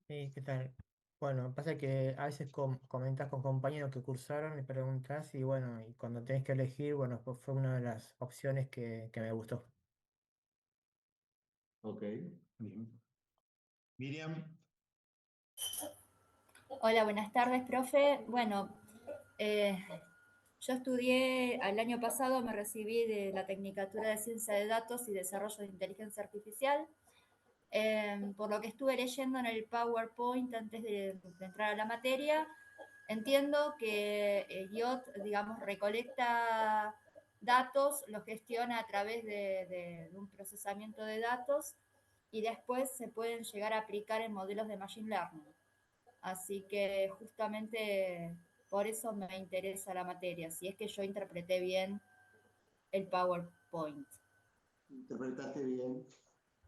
Sí, ¿qué tal? Bueno, pasa que a veces comentas con compañeros que cursaron y preguntas y bueno, y cuando tenés que elegir, bueno, pues fue una de las opciones que me gustó. Ok, bien. Miriam, Hola, buenas tardes, profe. Bueno, eh, yo estudié, el año pasado me recibí de la Tecnicatura de Ciencia de Datos y Desarrollo de Inteligencia Artificial. Por lo que estuve leyendo en el PowerPoint antes de entrar a la materia, entiendo que IOT, digamos, recolecta datos, los gestiona a través de un procesamiento de datos y después se pueden llegar a aplicar en modelos de Machine Learning. Así que justamente por eso me interesa la materia, si es que yo interpreté bien el PowerPoint. interpretaste bien.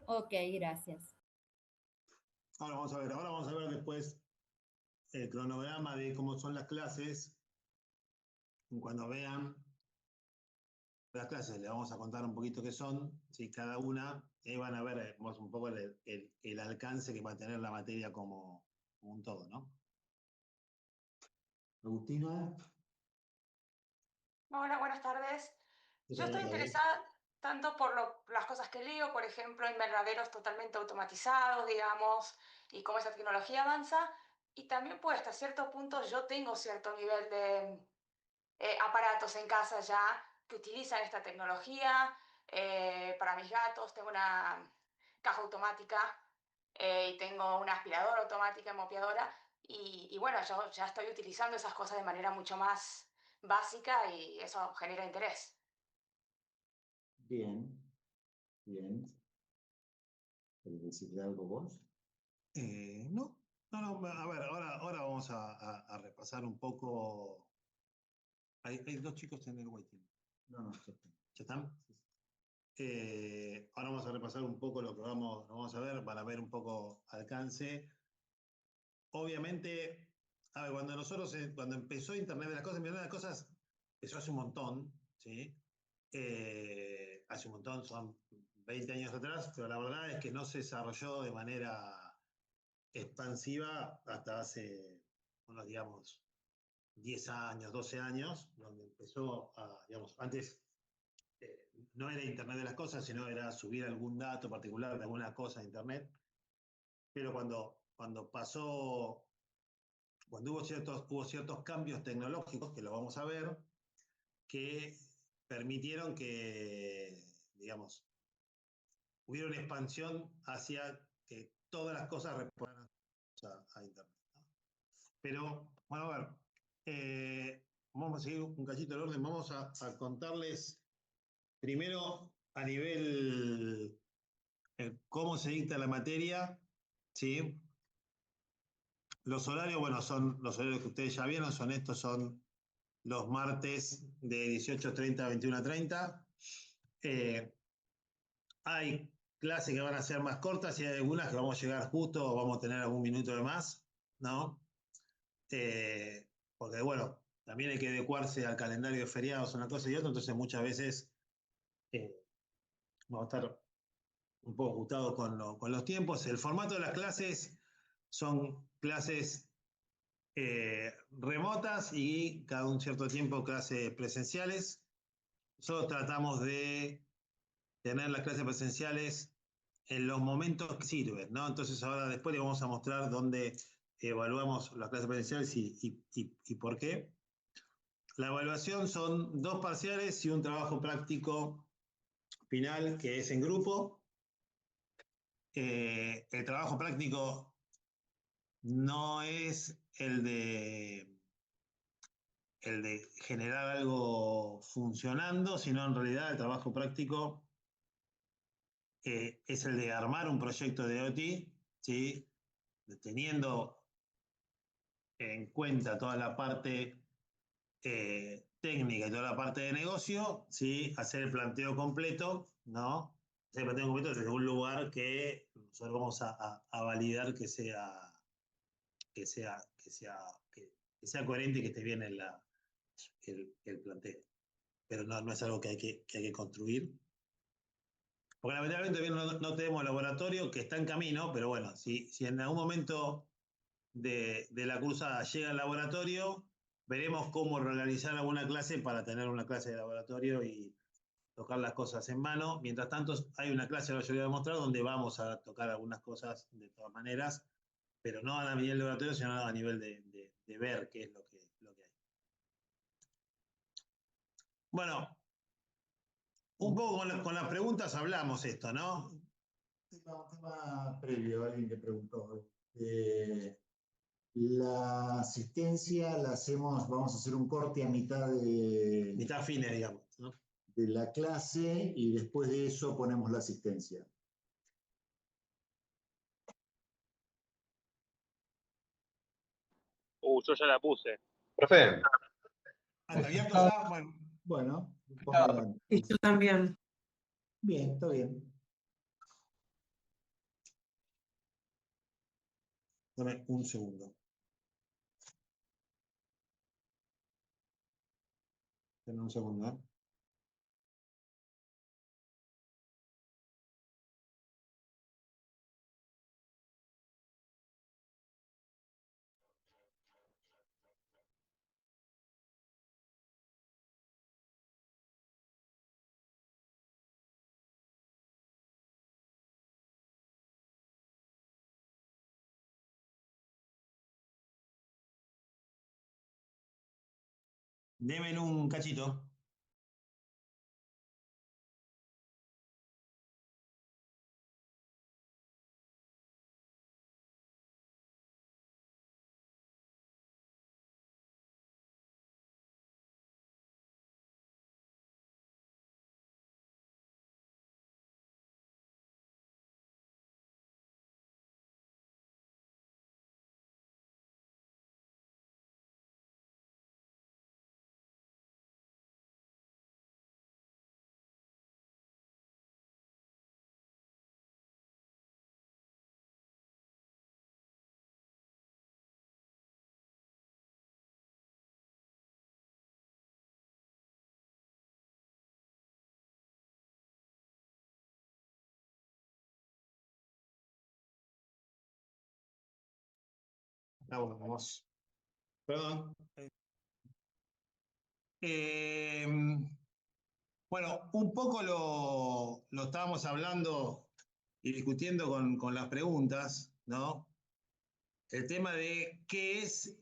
Ok, gracias. Ahora vamos a ver después el cronograma de cómo son las clases. Cuando vean las clases, les vamos a contar un poquito qué son, ¿sí? Cada una, y ahí van a ver un poco el alcance que va a tener la materia como un todo, ¿no? Agustina, Hola, buenas tardes. ¿qué Yo tal? estoy interesada tanto por las cosas que leo, por ejemplo, invernaderos totalmente automatizados, digamos, y cómo esa tecnología avanza, y también pues hasta cierto punto yo tengo cierto nivel de aparatos en casa ya que utilizan esta tecnología. Para mis gatos tengo una caja automática y tengo una aspiradora automática, mopeadora, y bueno, yo ya estoy utilizando esas cosas de manera mucho más básica y eso genera interés. Bien, bien. ¿Querés decirle algo vos? No, no, a ver, ahora vamos a repasar un poco. Hay dos chicos en el waiting. No, no, ya están. ¿Ya están? Sí, sí. Ahora vamos a repasar un poco lo que vamos a ver para ver un poco alcance. Obviamente, a ver, cuando empezó Internet de las Cosas empezó hace un montón, ¿sí? Hace un montón, son 20 años atrás, pero la verdad es que no se desarrolló de manera expansiva hasta hace unos, digamos, 10 años, 12 años, donde empezó a, digamos, antes no era Internet de las Cosas, sino era subir algún dato particular de alguna cosa a Internet, pero cuando hubo ciertos cambios tecnológicos, que lo vamos a ver, que permitieron que, digamos, hubiera una expansión hacia que todas las cosas respondan a Internet, ¿no? Pero, bueno, a ver, vamos a seguir un cachito el orden, vamos a contarles primero a nivel cómo se dicta la materia, ¿sí? Los horarios, bueno, son los horarios que ustedes ya vieron, son los martes de 18:30 a 21:30. Hay clases que van a ser más cortas y hay algunas que vamos a llegar justo o vamos a tener algún minuto de más, ¿no? Porque, bueno, también hay que adecuarse al calendario de feriados, una cosa y otra, entonces muchas veces eh, vamos a estar un poco ajustados con los tiempos. El formato de las clases son clases remotas y cada un cierto tiempo clases presenciales. Nosotros tratamos de tener las clases presenciales en los momentos que sirven, ¿no? Entonces ahora después les vamos a mostrar dónde evaluamos las clases presenciales y por qué. La evaluación son 2 parciales y un trabajo práctico final que es en grupo. El trabajo práctico no es el de generar algo funcionando, sino en realidad el trabajo práctico es el de armar un proyecto de OT, ¿sí? Teniendo en cuenta toda la parte técnica y toda la parte de negocio, ¿sí? Hacer el planteo completo, ¿no? Hacer el planteo completo desde un lugar que nosotros vamos a validar que sea, que sea, que sea coherente y que esté bien el planteo. Pero no es algo que hay que construir. Porque lamentablemente todavía no tenemos laboratorio que está en camino, pero bueno, si en algún momento de la cursada llega al laboratorio, veremos cómo organizar alguna clase para tener una clase de laboratorio y tocar las cosas en mano. Mientras tanto, hay una clase, ahora yo voy a mostrar, donde vamos a tocar algunas cosas de todas maneras, pero no a nivel de laboratorio, sino a nivel de ver qué es lo que hay. Bueno, un poco con las preguntas hablamos esto, ¿no? Un tema previo, alguien que preguntó. La asistencia la hacemos, vamos a hacer un corte a mitad Mitad fines, digamos, ¿no? de la clase y después de eso ponemos la asistencia. Yo ya la puse. Profe, ¿Está abierto ya? Bueno. Bueno, ponga adelante. Y yo también. Bien, está bien. Dame un segundo. Dame un segundo, ¿eh? Deme un cachito. Vamos. Perdón. Bueno, un poco lo estábamos hablando y discutiendo con las preguntas, ¿no? El tema de qué es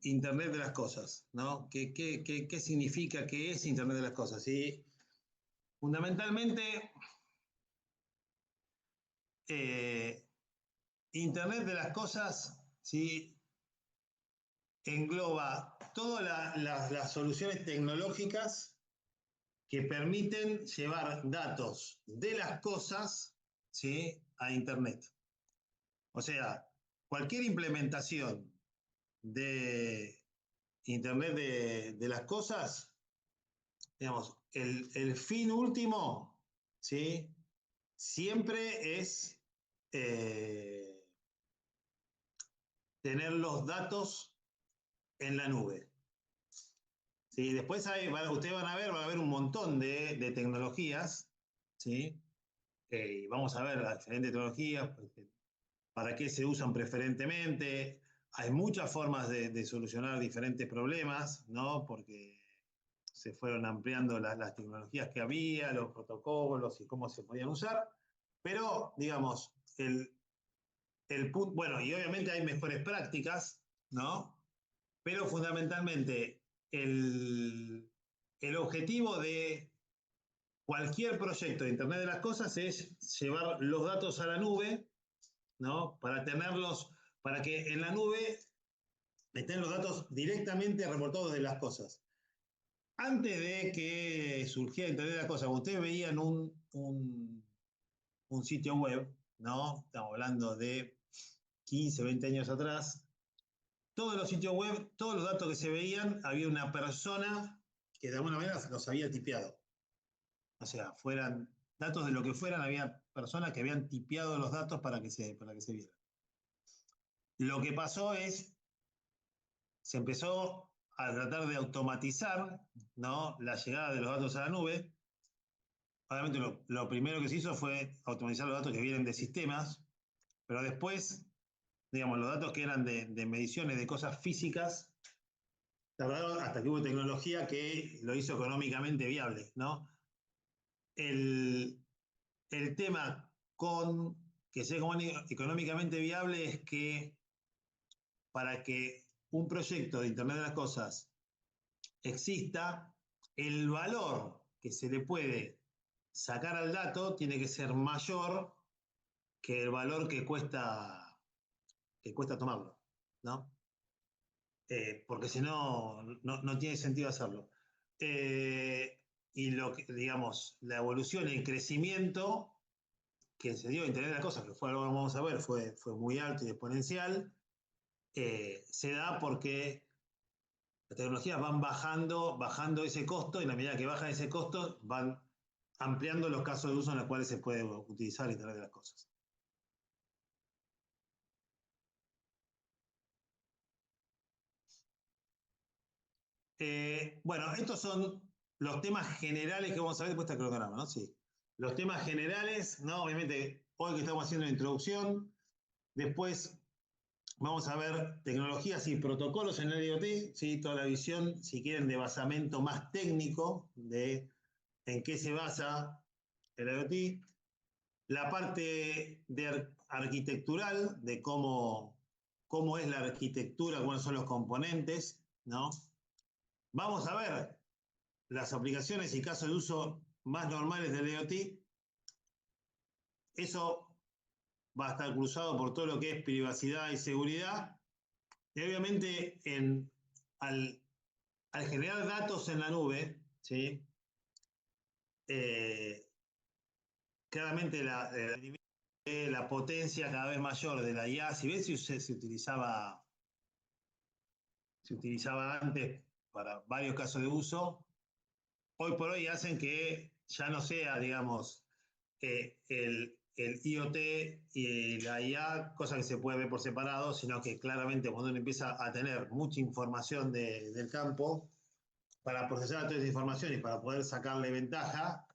Internet de las cosas, ¿no? ¿Qué significa qué es Internet de las cosas? Y fundamentalmente, Internet de las cosas, ¿sí? Engloba todas las soluciones tecnológicas que permiten llevar datos de las cosas, ¿sí? A Internet. O sea, cualquier implementación de Internet de las cosas, digamos, el fin último, ¿sí? Siempre es tener los datos en la nube. ¿Sí? Después ustedes van a ver un montón de tecnologías, ¿sí? Y vamos a ver las diferentes tecnologías, para qué se usan preferentemente. Hay muchas formas de solucionar diferentes problemas, ¿no? Porque se fueron ampliando las tecnologías que había, los protocolos y cómo se podían usar. Pero, digamos, bueno, y obviamente hay mejores prácticas, ¿no? Pero fundamentalmente el objetivo de cualquier proyecto de Internet de las Cosas es llevar los datos a la nube, ¿no? Para tenerlos, para que en la nube estén los datos directamente reportados de las cosas. Antes de que surgiera Internet de las Cosas, ustedes veían un sitio web, ¿no? Estamos hablando de 15, 20 años atrás. Todos los sitios web, todos los datos que se veían, había una persona que de alguna manera los había tipeado. O sea, fueran datos de lo que fueran, había personas que habían tipeado los datos para que se vieran. Lo que pasó es, se empezó a tratar de automatizar, ¿no? La llegada de los datos a la nube. Obviamente lo primero que se hizo fue automatizar los datos que vienen de sistemas, pero después digamos, los datos que eran de mediciones de cosas físicas, tardaron hasta que hubo tecnología que lo hizo económicamente viable, ¿no? El tema con que sea económicamente viable es que para que un proyecto de Internet de las Cosas exista, el valor que se le puede sacar al dato tiene que ser mayor que el valor que cuesta tomarlo, ¿no? Porque si no, no tiene sentido hacerlo. Y lo que, digamos, la evolución, el crecimiento que se dio en Internet de las Cosas, que fue algo que vamos a ver, fue muy alto y exponencial, se da porque las tecnologías van bajando ese costo, y en la medida que bajan ese costo, van ampliando los casos de uso en los cuales se puede utilizar Internet de las Cosas. Bueno, estos son los temas generales que vamos a ver después del cronograma, ¿no? Sí. Los temas generales, ¿no? Obviamente, hoy que estamos haciendo la introducción, después vamos a ver tecnologías y protocolos en el IoT, ¿sí? Toda la visión, si quieren, de basamento más técnico de en qué se basa el IoT. La parte de arquitectural, de cómo es la arquitectura, cuáles son los componentes, ¿no? Vamos a ver las aplicaciones y casos de uso más normales del IoT. Eso va a estar cruzado por todo lo que es privacidad y seguridad. Y obviamente al generar datos en la nube, ¿sí? Claramente la potencia cada vez mayor de la IA, si ves, se utilizaba antes para varios casos de uso, hoy por hoy hacen que ya no sea, digamos, el IoT y la IA, cosa que se puede ver por separado, sino que claramente cuando uno empieza a tener mucha información del campo, para procesar toda esa información y para poder sacarle ventaja,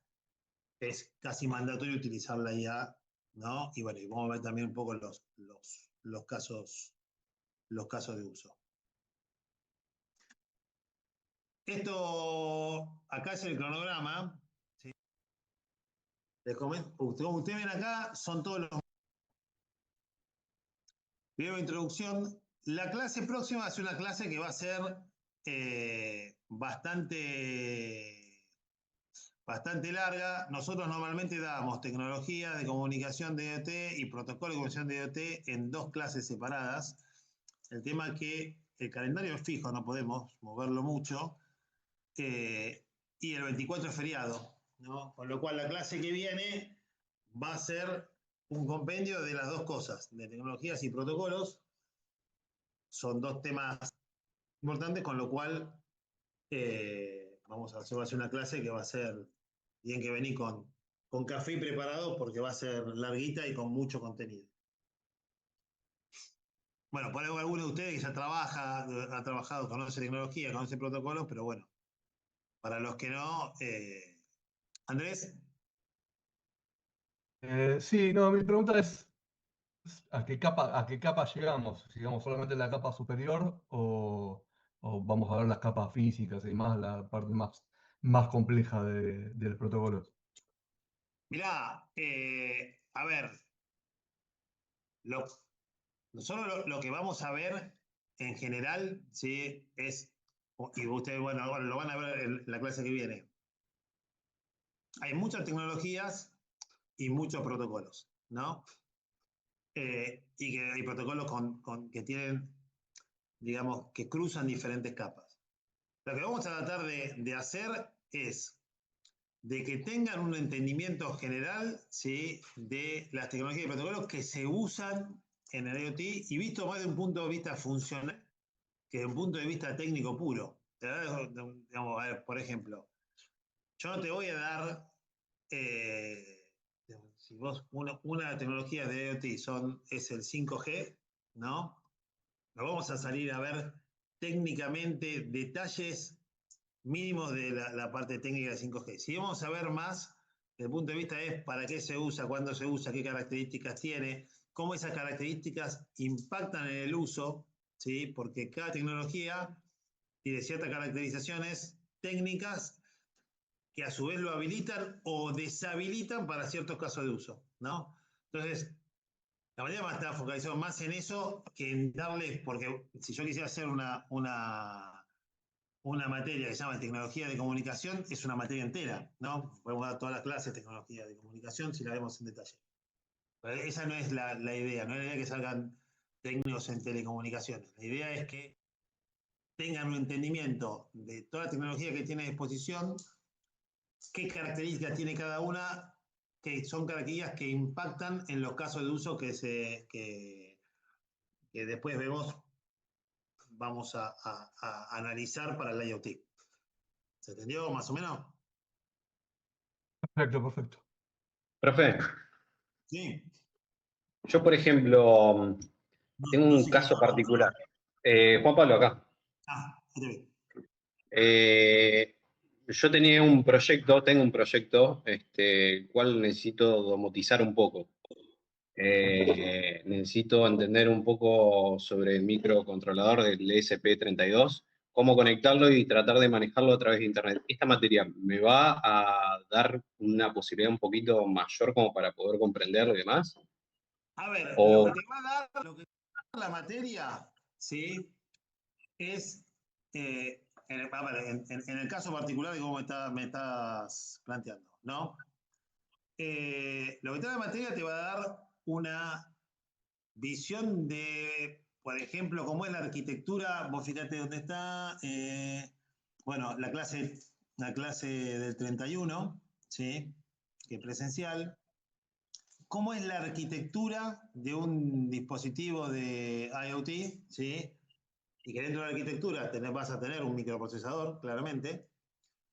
es casi mandatorio utilizar la IA, ¿no? Y bueno, y vamos a ver también un poco los casos de uso. Esto, acá es el cronograma, ¿sí? Como ustedes ven acá, son todos los... Primero introducción. La clase próxima es una clase que va a ser bastante larga. Nosotros normalmente damos tecnología de comunicación de IoT y protocolo de comunicación de IoT en 2 clases separadas. El tema es que el calendario es fijo, no podemos moverlo mucho, y el 24 es feriado, ¿no? Con lo cual la clase que viene va a ser un compendio de las 2 cosas, de tecnologías y protocolos. Son 2 temas importantes, con lo cual vamos a hacer una clase que va a ser, bien que venir con café preparado, porque va a ser larguita y con mucho contenido. Bueno, por ahí alguno de ustedes que ya ha trabajado, conoce tecnología, conoce protocolos, pero bueno, para los que no, Andrés. Sí, no, mi pregunta es ¿a qué capa llegamos? ¿Llegamos solamente a la capa superior o vamos a ver las capas físicas y más la parte más compleja de los protocolos? Mirá, a ver, nosotros lo que vamos a ver en general, ¿sí? Y ustedes, bueno, ahora lo van a ver en la clase que viene. Hay muchas tecnologías y muchos protocolos, ¿no? Y que hay protocolos que tienen, digamos, que cruzan diferentes capas. Lo que vamos a tratar de hacer es de que tengan un entendimiento general, ¿sí? De las tecnologías y protocolos que se usan en el IoT, y visto más de un punto de vista funcional que de un punto de vista técnico puro. Digamos, a ver, por ejemplo, yo no te voy a dar, si vos una tecnología de IoT es el 5G, ¿no? No vamos a salir a ver técnicamente detalles mínimos de la parte técnica de 5G. Si vamos a ver más, desde el punto de vista es para qué se usa, cuándo se usa, qué características tiene, cómo esas características impactan en el uso, ¿sí? Porque cada tecnología tiene ciertas caracterizaciones técnicas que a su vez lo habilitan o deshabilitan para ciertos casos de uso, ¿no? Entonces, la mayoría va a estar focalizado más en eso que en darle, porque si yo quisiera hacer una materia que se llama tecnología de comunicación, es una materia entera, ¿no? Podemos dar todas las clases de tecnología de comunicación si la vemos en detalle. Pero esa no es la idea, no es la idea que salgan técnicos en telecomunicaciones. La idea es que tengan un entendimiento de toda la tecnología que tiene a disposición, qué características tiene cada una, que son características que impactan en los casos de uso que después vamos a analizar para el IoT. ¿Se entendió más o menos? Perfecto, perfecto. Profe, Sí. yo por ejemplo tengo No un sé quién caso habla. particular. Juan Pablo acá. Ah, ahí te vi. Yo tengo un proyecto, el cual necesito domotizar un poco. Necesito entender un poco sobre el microcontrolador del ESP32, cómo conectarlo y tratar de manejarlo a través de Internet. ¿Esta materia me va a dar una posibilidad un poquito mayor como para poder comprenderlo y demás? A ver, O, lo que te va a dar la materia, ¿sí? Es, en el caso particular de cómo me estás planteando, ¿no? Lo que te da la materia te va a dar una visión de, por ejemplo, cómo es la arquitectura. Vos fíjate dónde está, bueno, la clase del 31, ¿sí? Que es presencial. ¿Cómo es la arquitectura de un dispositivo de IoT? ¿Sí? Y que dentro de la arquitectura vas a tener un microprocesador, claramente,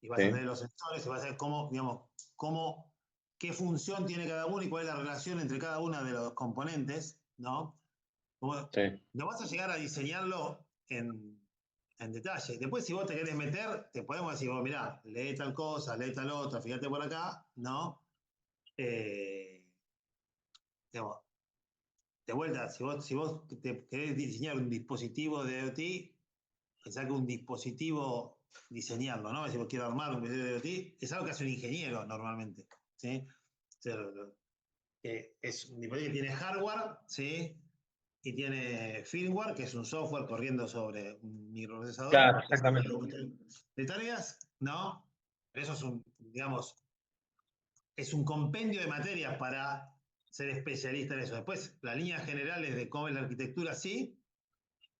y vas a ¿sí? tener los sensores, y vas a ver qué función tiene cada uno y cuál es la relación entre cada uno de los componentes, ¿no? Sí. No vas a llegar a diseñarlo en detalle. Después, si vos te querés meter, te podemos decir, mirá, lee tal cosa, lee tal otra, fíjate por acá, ¿no? Digamos, de vuelta, si vos te querés diseñar un dispositivo de IoT, pensá que un dispositivo, diseñarlo, ¿no? Si vos quiero armar un dispositivo de IoT, es algo que hace un ingeniero normalmente, ¿sí? O sea, es un dispositivo que tiene hardware, ¿sí? Y tiene firmware, que es un software corriendo sobre un microprocesador. Claro, exactamente. De tareas, ¿no? Eso es digamos, es un compendio de materias para ser especialista en eso. Después, las líneas generales de cómo es la arquitectura, sí,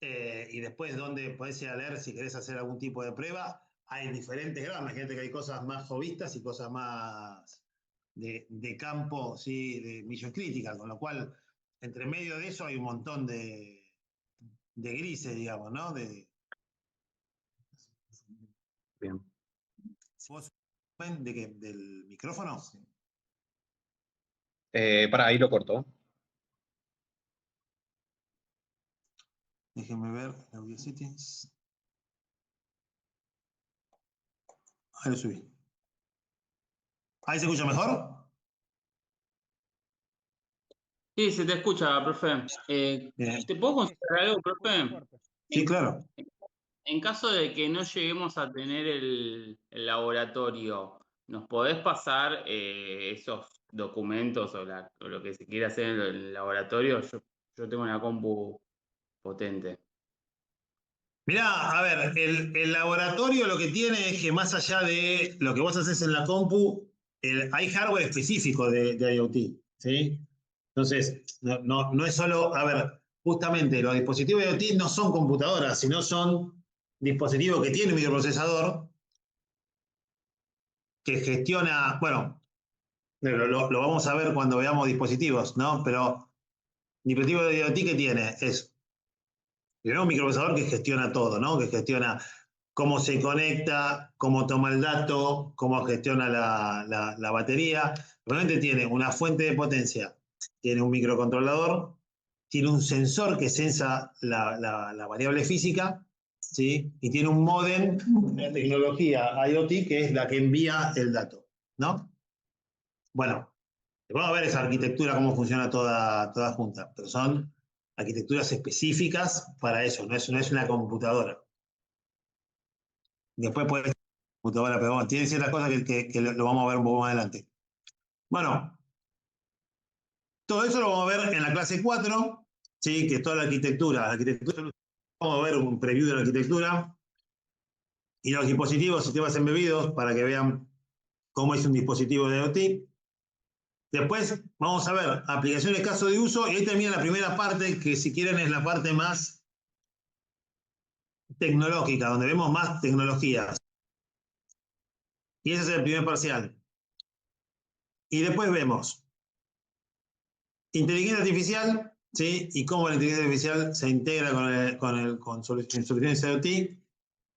y después donde podés ir a leer si querés hacer algún tipo de prueba. Hay diferentes grados, imagínate que hay cosas más hobbyistas y cosas más de campo, ¿sí? De mission critical, con lo cual, entre medio de eso hay un montón de grises, digamos, ¿no? Bien. ¿Vos de qué? ¿Del micrófono? Para ahí lo corto. Déjenme ver, Audio Settings. Ahí lo subí. ¿Ahí se escucha mejor? Sí, se te escucha, profe. ¿Te puedo consultar algo, profe? Sí, claro. En caso de que no lleguemos a tener el laboratorio, ¿nos podés pasar esos documentos o lo que se quiera hacer en el laboratorio? Yo tengo una compu potente. Mirá, a ver, el laboratorio lo que tiene es que más allá de lo que vos haces en la compu, hay hardware específico de IoT, ¿sí? Entonces, no es solo, a ver, justamente los dispositivos de IoT no son computadoras, sino son dispositivos que tienen un microprocesador que gestiona, bueno, lo vamos a ver cuando veamos dispositivos, ¿no? Pero dispositivo de IoT que tiene es un microprocesador que gestiona todo, ¿no? Que gestiona cómo se conecta, cómo toma el dato, cómo gestiona la batería. Realmente tiene una fuente de potencia, tiene un microcontrolador, tiene un sensor que sensa la variable física, ¿sí? Y tiene un módem de tecnología IoT que es la que envía el dato, ¿no? Bueno, Vamos a ver esa arquitectura, cómo funciona toda junta, pero son arquitecturas específicas para eso, no es una computadora. Después puede ser computadora, pero bueno, tiene ciertas cosas que lo vamos a ver un poco más adelante. Bueno, todo eso lo vamos a ver en la clase 4, ¿sí? Que es toda la arquitectura. Vamos a ver un preview de la arquitectura y los dispositivos, sistemas embebidos, para que vean cómo es un dispositivo de IoT. Después vamos a ver aplicaciones, caso de uso, y ahí termina la primera parte, que si quieren es la parte más tecnológica, donde vemos más tecnologías. Y ese es el primer parcial. Y después vemos inteligencia artificial, ¿sí? Y cómo la inteligencia artificial se integra con soluciones IoT.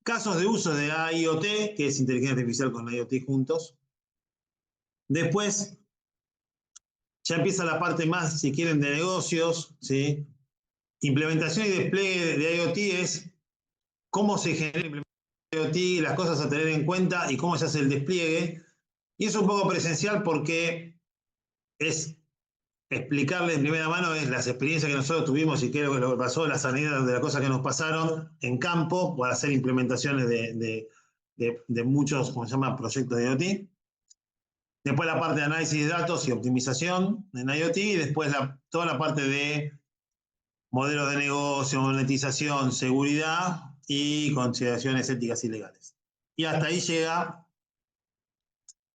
Casos de uso de IoT, que es inteligencia artificial con IoT juntos. Después ya empieza la parte más, si quieren, de negocios, ¿sí? Implementación y despliegue de IoT es cómo se genera implementación de IoT, las cosas a tener en cuenta y cómo se hace el despliegue. Y es un poco presencial porque es explicarles en primera mano es las experiencias que nosotros tuvimos y qué es lo que pasó, las anécdotas de las cosas que nos pasaron en campo para hacer implementaciones de muchos, como se llama, proyectos de IoT. Después la parte de análisis de datos y optimización en IoT, y después toda la parte de modelos de negocio, monetización, seguridad y consideraciones éticas y legales. Y hasta ahí llega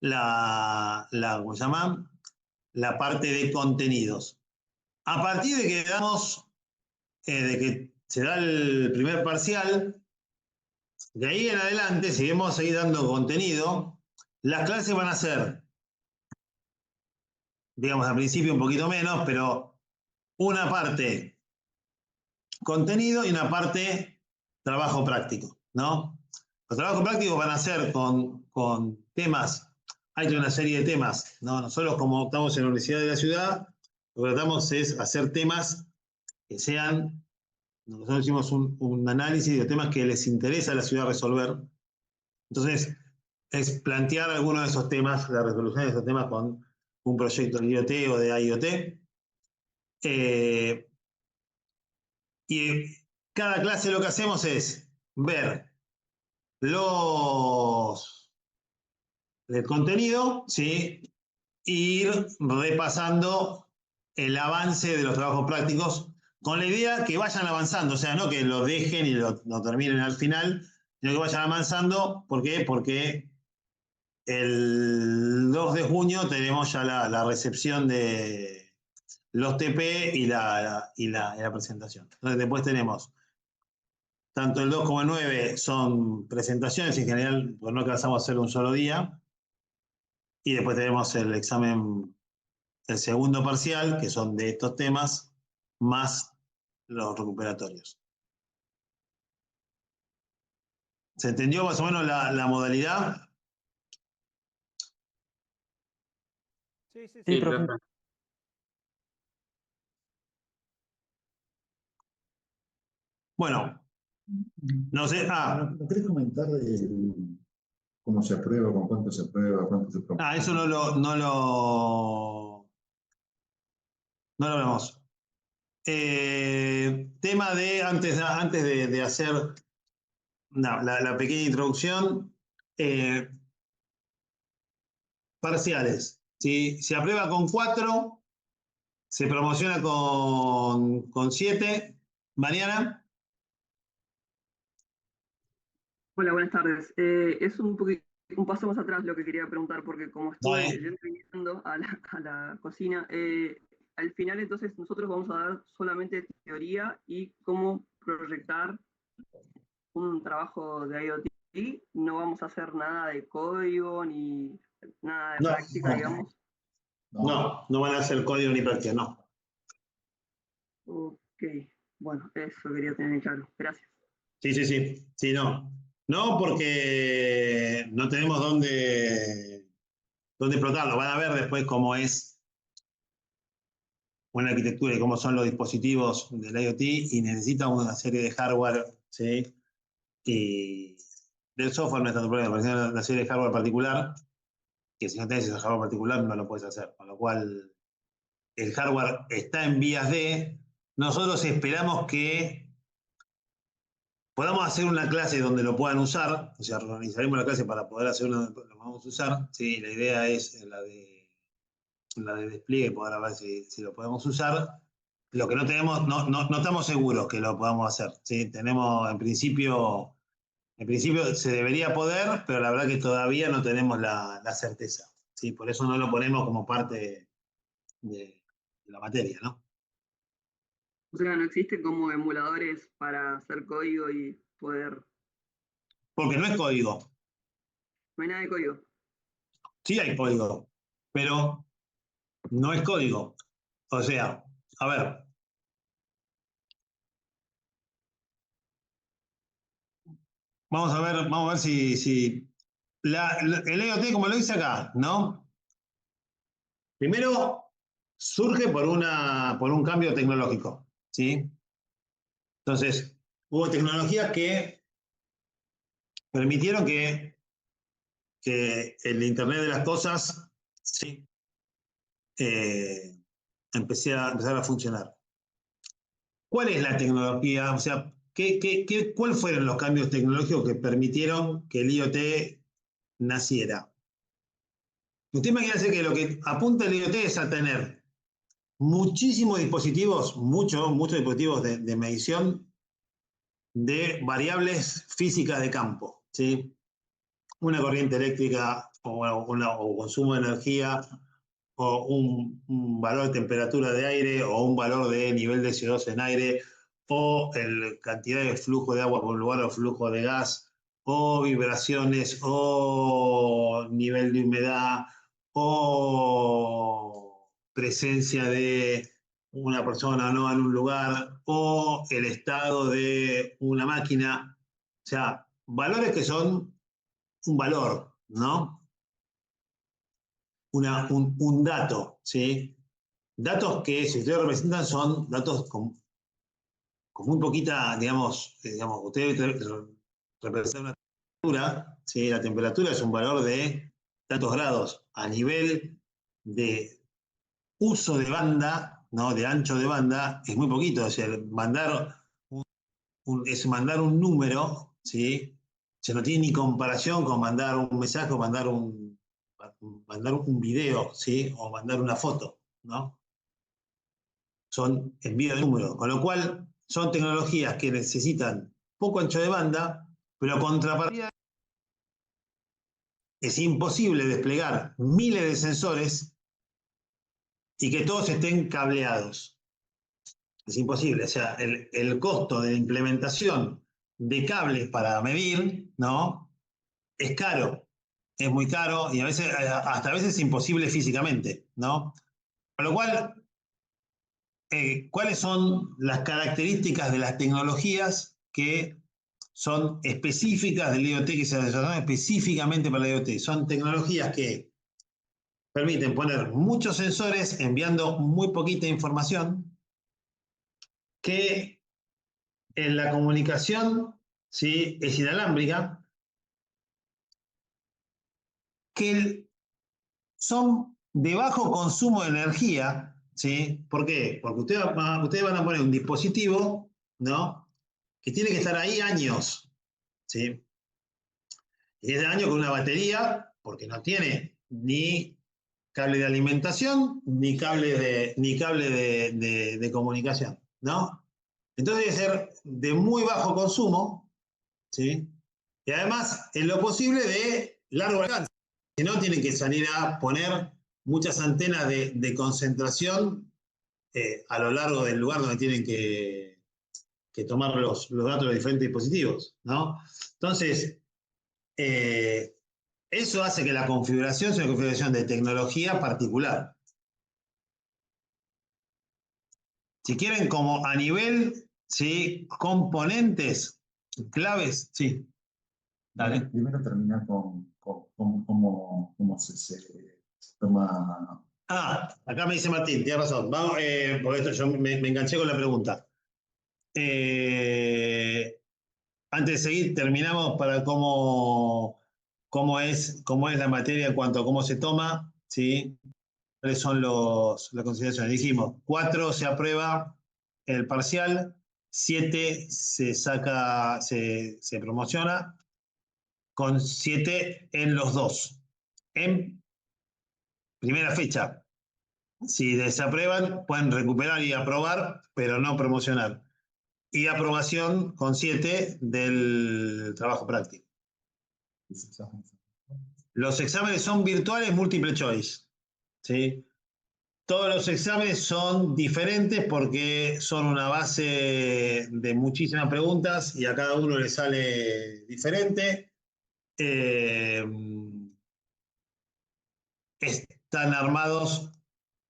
¿cómo se llama? La parte de contenidos. A partir de que de que se da el primer parcial, de ahí en adelante, si vamos a seguir dando contenido, las clases van a ser, digamos, al principio un poquito menos, pero una parte contenido y una parte trabajo práctico, ¿no? Los trabajos prácticos van a ser con temas, hay una serie de temas, ¿no? Nosotros, como estamos en la Universidad de la Ciudad, lo que tratamos es hacer temas que sean, nosotros hicimos un análisis de temas que les interesa a la ciudad resolver. Entonces, es plantear algunos de esos temas, la resolución de esos temas con un proyecto de IoT o de IoT. Y cada clase lo que hacemos es ver el contenido, ¿sí? Ir repasando el avance de los trabajos prácticos con la idea que vayan avanzando, o sea, no que lo dejen y lo terminen al final, sino que vayan avanzando. ¿Por qué? Porque el 2 de junio tenemos ya la recepción de los TP y la presentación. Entonces después tenemos, tanto el 2 como el 9 son presentaciones, en general, pues no alcanzamos a hacer un solo día. Y después tenemos el examen, el segundo parcial, que son de estos temas, más los recuperatorios. ¿Se entendió más o menos la modalidad? Sí, profe. Bueno, no sé. ¿No querés comentar cómo se aprueba, con cuánto se aprueba, cuánto se propone? Eso no lo vemos. Tema de, antes de hacer la pequeña introducción, parciales. Si se aprueba con 4, se promociona con 7. Mariana. Hola, buenas tardes. Es un paso más atrás lo que quería preguntar, porque como estuve yendo y viniendo a la cocina, al final entonces nosotros vamos a dar solamente teoría y cómo proyectar un trabajo de IoT, no vamos a hacer nada de código ni nada de práctica, digamos. No van a hacer código ni práctica, no. Ok, bueno, eso quería tener claro. Gracias. Sí, no. No, porque no tenemos dónde explotarlo. Van a ver después cómo es una arquitectura y cómo son los dispositivos del IoT, y necesita una serie de hardware, ¿sí? Y del software no es tanto problema, porque es una serie de hardware particular, que si no tenés ese hardware particular no lo puedes hacer. Con lo cual, el hardware está en vías de, nosotros esperamos que podamos hacer una clase donde lo puedan usar, o sea, organizaremos la clase para poder hacer una donde lo vamos a usar, ¿sí? La idea es en la de despliegue, poder ver si lo podemos usar. Lo que no tenemos, no estamos seguros que lo podamos hacer, ¿sí? Tenemos, en principio se debería poder, pero la verdad que todavía no tenemos la certeza, ¿sí? Por eso no lo ponemos como parte de la materia, ¿no? O sea, no existen como emuladores para hacer código y poder... Porque no es código. No hay nada de código. Sí hay código, pero no es código. O sea, a ver. Vamos a ver si el IoT, como lo dice acá, ¿no? Primero, surge por un cambio tecnológico, ¿sí? Entonces, hubo tecnologías que permitieron que el Internet de las cosas, ¿sí? empezara a funcionar. ¿Cuál es la tecnología? O sea, ¿cuáles fueron los cambios tecnológicos que permitieron que el IoT naciera? Usted imagínese que lo que apunta el IoT es a tener muchísimos dispositivos, muchos dispositivos de medición de variables físicas de campo, ¿sí? Una corriente eléctrica o consumo de energía o un valor de temperatura de aire o un valor de nivel de CO2 en aire o cantidad de flujo de agua por lugar o flujo de gas o vibraciones o nivel de humedad o presencia de una persona no en un lugar o el estado de una máquina. O sea, valores que son un valor, ¿no? Un dato, ¿sí? Datos que, si ustedes representan, son datos con muy poquita, digamos, ustedes representan una temperatura, ¿sí? La temperatura es un valor de tantos grados a nivel de uso de banda, ¿no? De ancho de banda, es muy poquito, o sea, es mandar un número, ¿sí? O sea, no tiene ni comparación con mandar un mensaje o mandar un video, ¿sí? O mandar una foto, ¿no? Son envío de números, con lo cual son tecnologías que necesitan poco ancho de banda, pero a contrapartida es imposible desplegar miles de sensores y que todos estén cableados. Es imposible, o sea, el costo de implementación de cables para medir, ¿no? Es caro, es muy caro y hasta a veces es imposible físicamente, ¿no? Con lo cual, ¿cuáles son las características de las tecnologías que son específicas del IoT, que se desarrollan específicamente para el IoT? Son tecnologías que permiten poner muchos sensores enviando muy poquita información, que en la comunicación, ¿sí? Es inalámbrica, que son de bajo consumo de energía, ¿sí? ¿Por qué? Porque ustedes van a poner un dispositivo, ¿no? Que tiene que estar ahí años, ¿sí? Y es de años con una batería, porque no tiene ni cable de alimentación, ni cable de comunicación, ¿no? Entonces debe ser de muy bajo consumo, ¿sí? Y además, en lo posible, de largo alcance. Si no, tienen que salir a poner muchas antenas de concentración a lo largo del lugar donde tienen que tomar los datos de los diferentes dispositivos, ¿no? Entonces, eso hace que la configuración sea una configuración de tecnología particular. Si quieren, como a nivel, ¿sí? Componentes claves, sí. Dale. Primero terminar con cómo se toma. Acá me dice Martín, tiene razón. Vamos, porque esto yo me enganché con la pregunta. Antes de seguir, terminamos para cómo es la materia en cuanto a cómo se toma, ¿sí? ¿Cuáles son las consideraciones? Dijimos, 4 se aprueba el parcial, 7 se saca, se promociona, con 7 en los 2. En primera fecha, si desaprueban, pueden recuperar y aprobar, pero no promocionar. Y aprobación con 7 del trabajo práctico. Los exámenes son virtuales multiple choice, ¿sí? Todos los exámenes son diferentes porque son una base de muchísimas preguntas y a cada uno le sale diferente. Están armados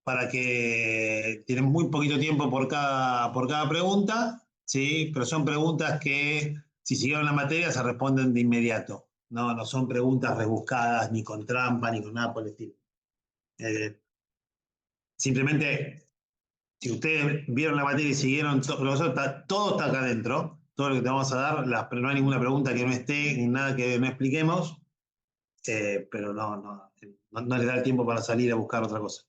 para que tienen muy poquito tiempo por cada pregunta, ¿sí? Pero son preguntas que, si siguieron la materia, se responden de inmediato. No son preguntas rebuscadas, ni con trampa, ni con nada por el estilo. Simplemente, si ustedes vieron la materia y siguieron, todo está acá adentro, todo lo que te vamos a dar, no hay ninguna pregunta que no esté, ni nada que no expliquemos, pero no les da el tiempo para salir a buscar otra cosa.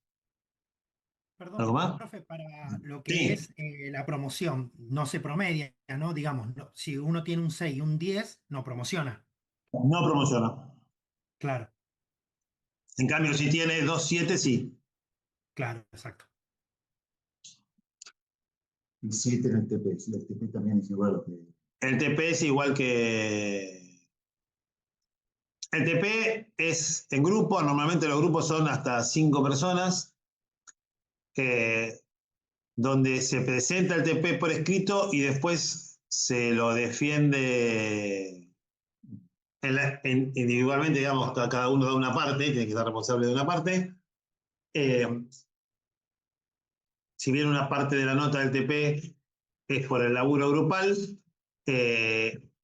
Perdón, ¿Algo más? profe, para lo que Sí. es la promoción, no se promedia, ¿no? Digamos, si uno tiene un 6 y un 10, no promociona. No promociona. Claro. En cambio, si tiene 2.7, sí. Claro, exacto. Y 7 en el TP, sí, el TP también es igual que... El TP es igual que... El TP es en grupo, normalmente los grupos son hasta 5 personas, donde se presenta el TP por escrito y después se lo defiende individualmente, digamos, cada uno da una parte, tiene que estar responsable de una parte. Si bien una parte de la nota del TP es por el laburo grupal,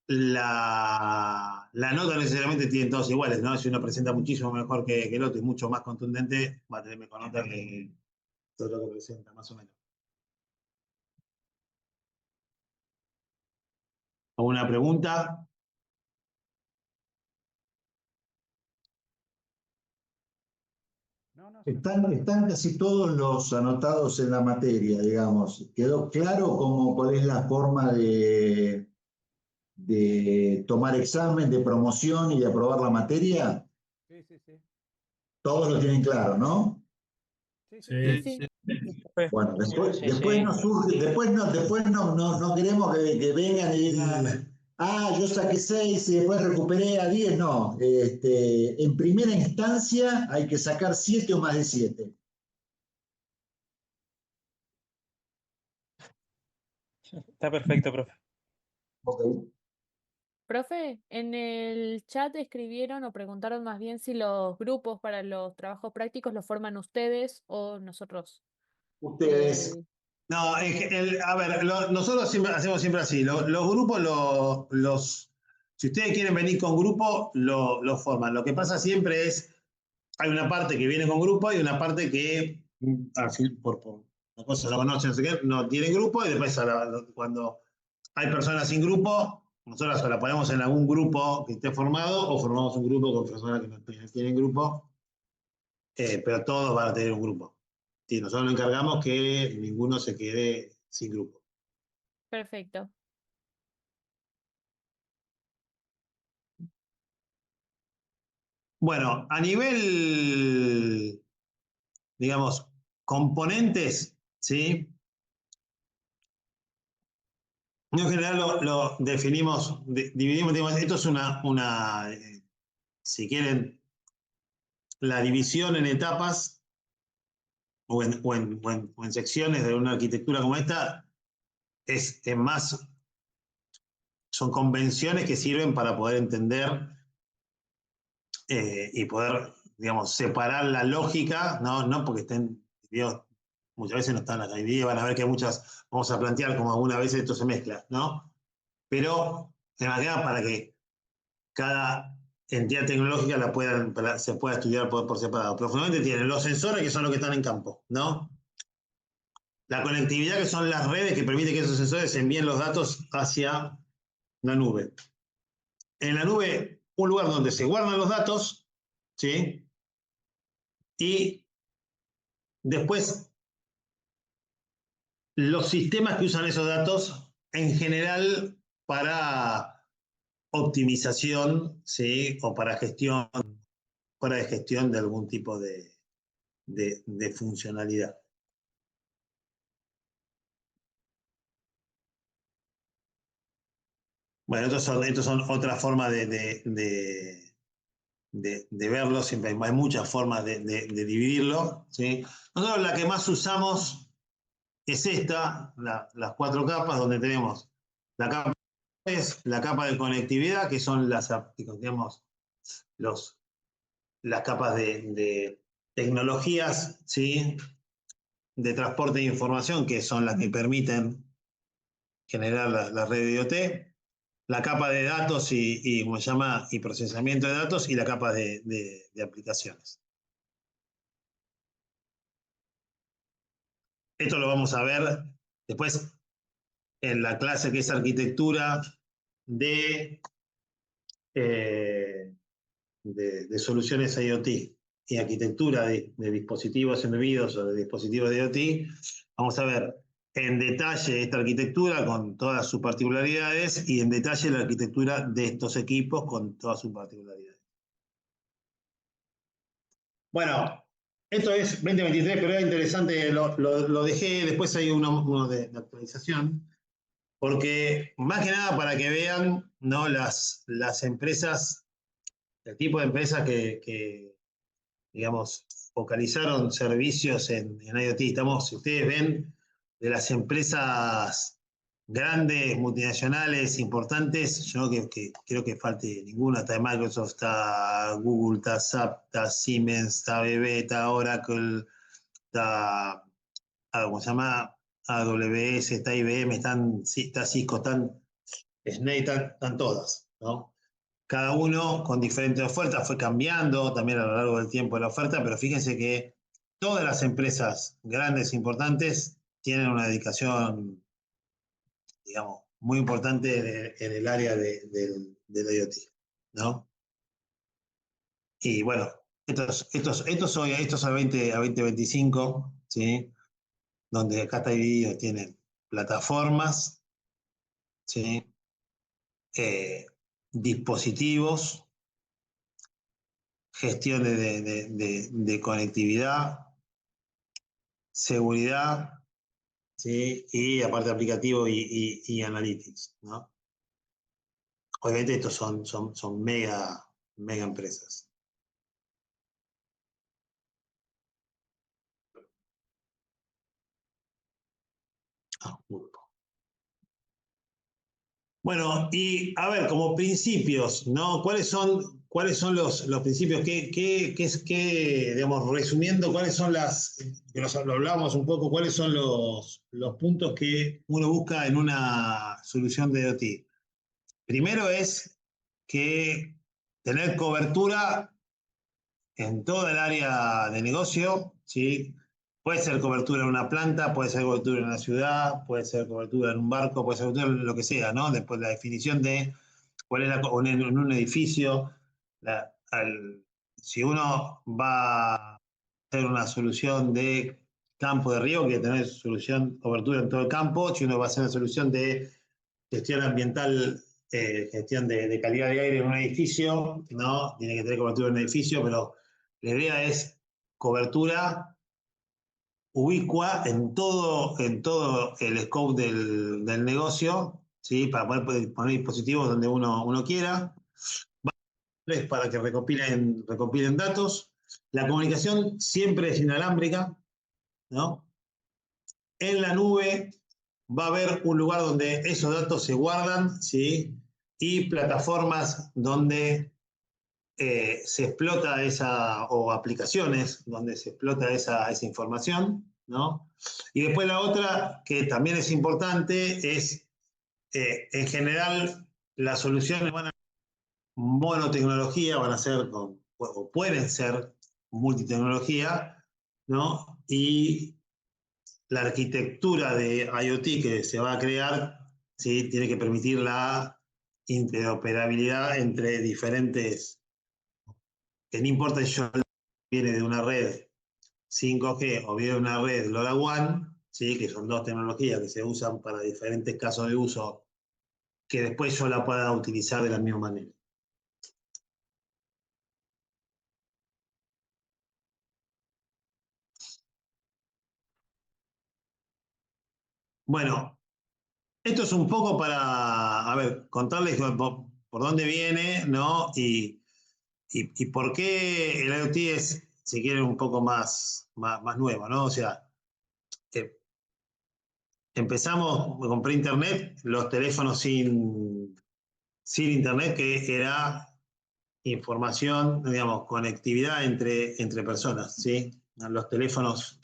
la nota no necesariamente tienen todos iguales, ¿no? Si uno presenta muchísimo mejor que el otro y mucho más contundente, va a tener mejor nota que todo lo que presenta, más o menos. ¿Alguna pregunta? Están casi todos los anotados en la materia, digamos. ¿Quedó claro cuál es la forma de tomar examen, de promoción y de aprobar la materia? Sí, sí, sí. Todos lo tienen claro, ¿no? Sí. Bueno, después no surge, después no queremos que vengan y digan, yo saqué 6 y después recuperé a 10, no. En primera instancia hay que sacar 7 o más de 7. Está perfecto, profe. Okay. Profe, en el chat escribieron o preguntaron más bien si los grupos para los trabajos prácticos los forman ustedes o nosotros. Ustedes. No, a ver, nosotros hacemos siempre así. Los grupos, si ustedes quieren venir con grupo, lo forman. Lo que pasa siempre es, hay una parte que viene con grupo y una parte que, por la cosa lo conocen, no sé qué, no tiene grupo, y después cuando hay personas sin grupo, nosotros o la ponemos en algún grupo que esté formado o formamos un grupo con personas que no tienen grupo, pero todos van a tener un grupo. Sí, nosotros nos encargamos que ninguno se quede sin grupo. Perfecto. Bueno, a nivel, digamos, componentes, ¿sí? En general lo definimos, dividimos, digamos, esto es si quieren, la división en etapas o en secciones de una arquitectura como esta, es más, son convenciones que sirven para poder entender y poder, digamos, separar la lógica, no porque estén, Dios, muchas veces no están acá, y van a ver que muchas, vamos a plantear como algunas veces esto se mezcla, ¿no? Pero, en realidad, para que cada entidad tecnológica se pueda estudiar por separado. Pero fundamentalmente tienen los sensores, que son los que están en campo, ¿no? La conectividad, que son las redes que permiten que esos sensores envíen los datos hacia la nube. En la nube, un lugar donde se guardan los datos, ¿sí? Y Después, los sistemas que usan esos datos, en general, para optimización, ¿sí? O para gestión, fuera de gestión de algún tipo de funcionalidad. Bueno, estos son otra forma de verlo, siempre hay muchas formas de dividirlo, ¿sí? Nosotros la que más usamos es esta, las 4 capas, donde tenemos la capa de conectividad, que son las capas de tecnologías, ¿sí? De transporte de información, que son las que permiten generar la red de IoT, la capa de datos y procesamiento de datos, y la capa de aplicaciones. Esto lo vamos a ver después en la clase que es arquitectura de soluciones IoT y arquitectura de dispositivos embebidos o de dispositivos de IoT. Vamos a ver en detalle esta arquitectura con todas sus particularidades y en detalle la arquitectura de estos equipos con todas sus particularidades. Bueno, esto es 2023, pero era interesante, lo dejé, después hay uno de actualización, porque más que nada para que vean, ¿no? las empresas, el tipo de empresas que digamos, focalizaron servicios en IoT. Si ustedes ven, de las empresas grandes, multinacionales, importantes, yo no creo que falte ninguna. Está Microsoft, está Google, está SAP, está Siemens, está BB, está Oracle, está, ¿cómo se llama? AWS, está IBM, está Cisco, están Snake, están todas, ¿no? Cada uno con diferentes ofertas, fue cambiando también a lo largo del tiempo la oferta, pero fíjense que todas las empresas grandes e importantes tienen una dedicación, digamos, muy importante en el área del IoT, ¿no? Y bueno, estos son a 2025, ¿sí? Donde acá está dividido, tienen plataformas, ¿sí? Dispositivos, gestión de conectividad, seguridad, ¿sí? Y aparte aplicativo y analytics, ¿no? Obviamente estos son mega empresas. Bueno, y a ver, como principios, ¿no? ¿Cuáles son los principios? Digamos, resumiendo, cuáles son que lo hablábamos un poco, cuáles son los puntos que uno busca en una solución de IoT? Primero es que tener cobertura en toda el área de negocio, ¿sí? Puede ser cobertura en una planta, puede ser cobertura en una ciudad, puede ser cobertura en un barco, puede ser cobertura en lo que sea, ¿no? Después la definición de cuál es en un edificio. Si uno va a hacer una solución de campo de riego, que tener cobertura en todo el campo. Si uno va a hacer una solución de gestión ambiental, gestión de calidad de aire en un edificio, ¿no? Tiene que tener cobertura en un edificio, pero la idea es cobertura ubicua en todo el scope del negocio, ¿sí? Para poder poner dispositivos donde uno quiera, para que recopilen datos. La comunicación siempre es inalámbrica, ¿no? En la nube va a haber un lugar donde esos datos se guardan, ¿sí? Y plataformas donde se explota o aplicaciones donde se explota esa información, ¿no? Y después la otra, que también es importante, es en general las soluciones van a ser monotecnología, van a ser o pueden ser multitecnología, ¿no? Y la arquitectura de IoT que se va a crear, ¿sí? Tiene que permitir la interoperabilidad entre diferentes, que no importa si yo viene de una red 5G o bien una red LoRaWAN, ¿sí? Que son dos tecnologías que se usan para diferentes casos de uso, que después yo la pueda utilizar de la misma manera. Bueno, esto es un poco para, a ver, contarles por dónde viene, ¿no? Y por qué el IoT es, si quieren, un poco más nuevo, ¿no? O sea, empezamos con pre-internet, los teléfonos sin internet, que era información, digamos, conectividad entre personas, ¿sí? Los teléfonos,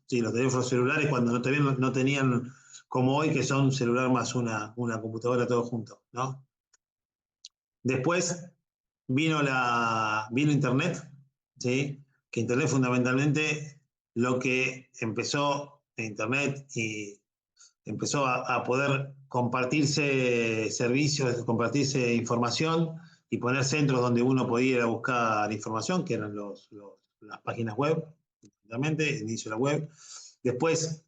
sí, los teléfonos celulares cuando no tenían como hoy, que son un celular más una computadora todo junto, ¿no? Después vino Internet, ¿sí? Que Internet fundamentalmente lo que empezó Internet y empezó a poder compartirse servicios, compartirse información y poner centros donde uno podía ir a buscar información, que eran las páginas web, fundamentalmente, el inicio de la web. Después,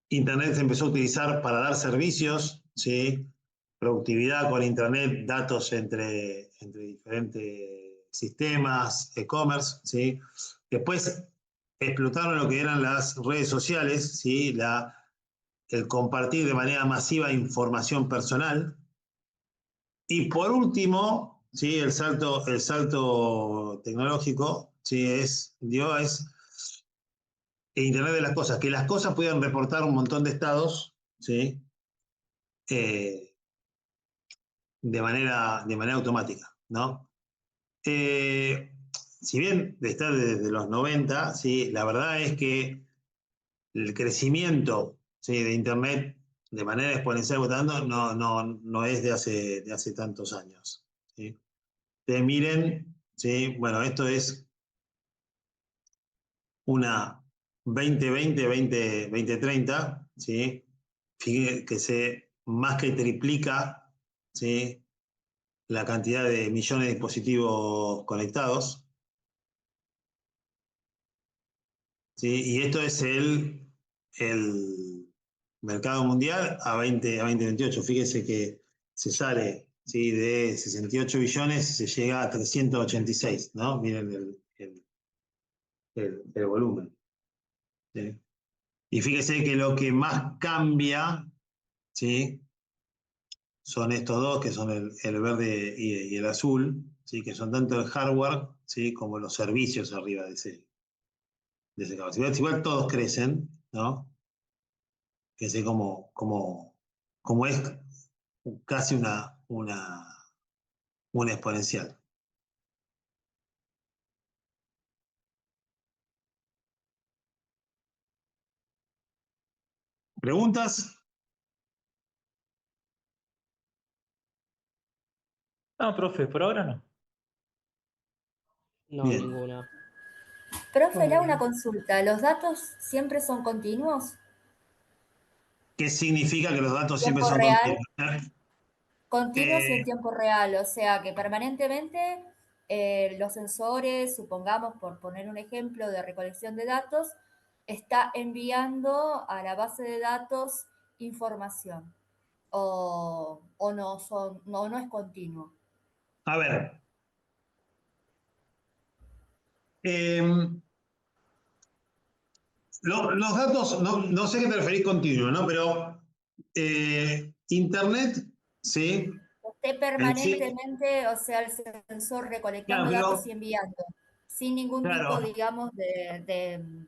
Internet se empezó a utilizar para dar servicios, ¿sí? Productividad con Internet, datos entre diferentes sistemas, e-commerce, ¿sí? Después explotaron lo que eran las redes sociales, ¿sí? El compartir de manera masiva información personal. Y por último, ¿sí? el salto tecnológico, ¿sí? dio Internet de las cosas, que las cosas puedan reportar un montón de estados, ¿sí? De manera automática, ¿no? Si bien está desde los 90, ¿sí? La verdad es que el crecimiento, ¿sí? de Internet de manera exponencial no es de hace tantos años, ¿sí? Ustedes miren, ¿sí? Bueno, esto es una 2020-2030, ¿sí? Fíjense que se más que triplica, ¿sí? La cantidad de millones de dispositivos conectados, ¿sí? Y esto es el mercado mundial a 2028. Fíjese que se sale, ¿sí? De 68 billones, se llega a 386, ¿no? Miren el volumen, ¿sí? Y fíjese que lo que más cambia, ¿sí? Son estos dos, que son el verde y el azul, ¿sí? Que son tanto el hardware, ¿sí? Como los servicios arriba de ese caso. Igual todos crecen, ¿no? Fíjense como es casi una exponencial. ¿Preguntas? No, profe, por ahora no. No, Bien. ninguna. Profe, le hago una consulta. ¿Los datos siempre son continuos? ¿Qué significa que los datos siempre ¿Tiempo son real? continuos? Continuos y en tiempo real, o sea que permanentemente los sensores, supongamos por poner un ejemplo de recolección de datos, está enviando a la base de datos información o no es continuo. A ver. Los datos, no sé qué te referís continuo, ¿no? Pero Internet, ¿sí? Esté permanentemente, o sea, el sensor recolectando Claro, datos y enviando, sin ningún claro. tipo, digamos, de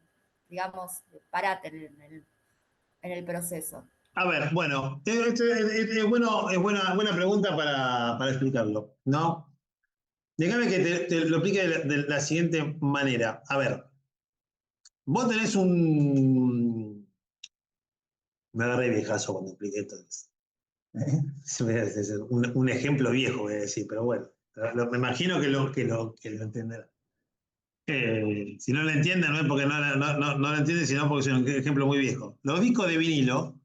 parate en el proceso. A ver, bueno, es buena pregunta para explicarlo, ¿no? Déjame que te lo explique de la siguiente manera. A ver, vos tenés me agarré viejazo cuando expliqué esto. Un ejemplo viejo, voy a decir, pero bueno, me imagino que lo entenderá. Si no lo entienden, no es porque no lo entienden, sino porque es un ejemplo muy viejo. Los discos de vinilo,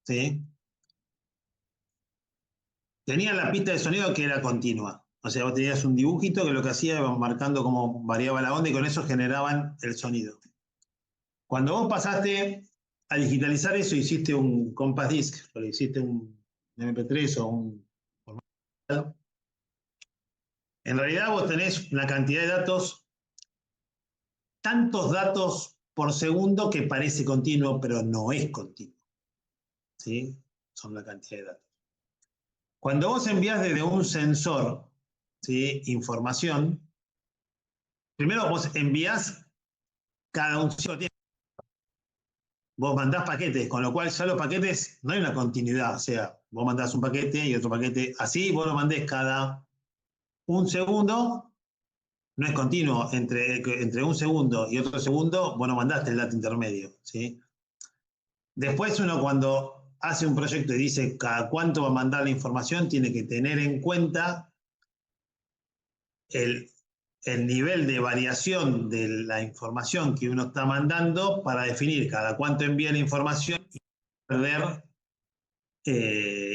¿sí? Tenían la pista de sonido que era continua. O sea, vos tenías un dibujito que lo que hacía iba marcando cómo variaba la onda y con eso generaban el sonido. Cuando vos pasaste a digitalizar eso, hiciste un compact disc, o hiciste un MP3 o un formato, en realidad vos tenés una cantidad de datos, tantos datos por segundo que parece continuo, pero no es continuo. ¿Sí? Son la cantidad de datos. Cuando vos envías desde un sensor, ¿sí?, información, primero vos envías cada un cierto tiempo. Vos mandás paquetes, con lo cual ya los paquetes no hay una continuidad. O sea, vos mandás un paquete y otro paquete. Así vos lo mandés cada un segundo, no es continuo. Entre un segundo y otro segundo, vos no mandaste el dato intermedio. ¿Sí? Después uno cuando hace un proyecto y dice cada cuánto va a mandar la información, tiene que tener en cuenta el nivel de variación de la información que uno está mandando para definir cada cuánto envía la información y perder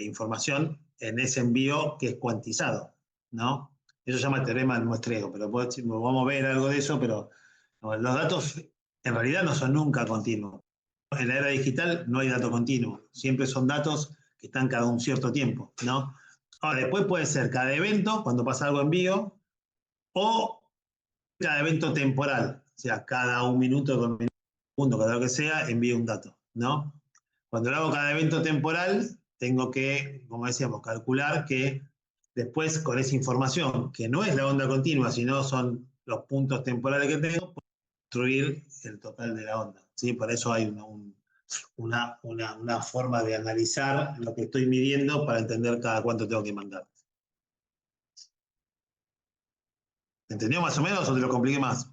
información en ese envío que es cuantizado, ¿no? Eso se llama el teorema del muestreo, pero vamos a ver algo de eso, pero no, los datos en realidad no son nunca continuos. En la era digital no hay dato continuo, siempre son datos que están cada un cierto tiempo, ¿no? Ahora, después puede ser cada evento, cuando pasa algo envío, o cada evento temporal, o sea, cada un minuto, 2 minutos, segundo, cada lo que sea, envío un dato, ¿no? Cuando lo hago cada evento temporal, tengo que, como decíamos, calcular que después con esa información, que no es la onda continua, sino son los puntos temporales que tengo, puedo construir el total de la onda, ¿sí? Por eso hay una forma de analizar lo que estoy midiendo para entender cada cuánto tengo que mandar. ¿Entendió más o menos o te lo compliqué más?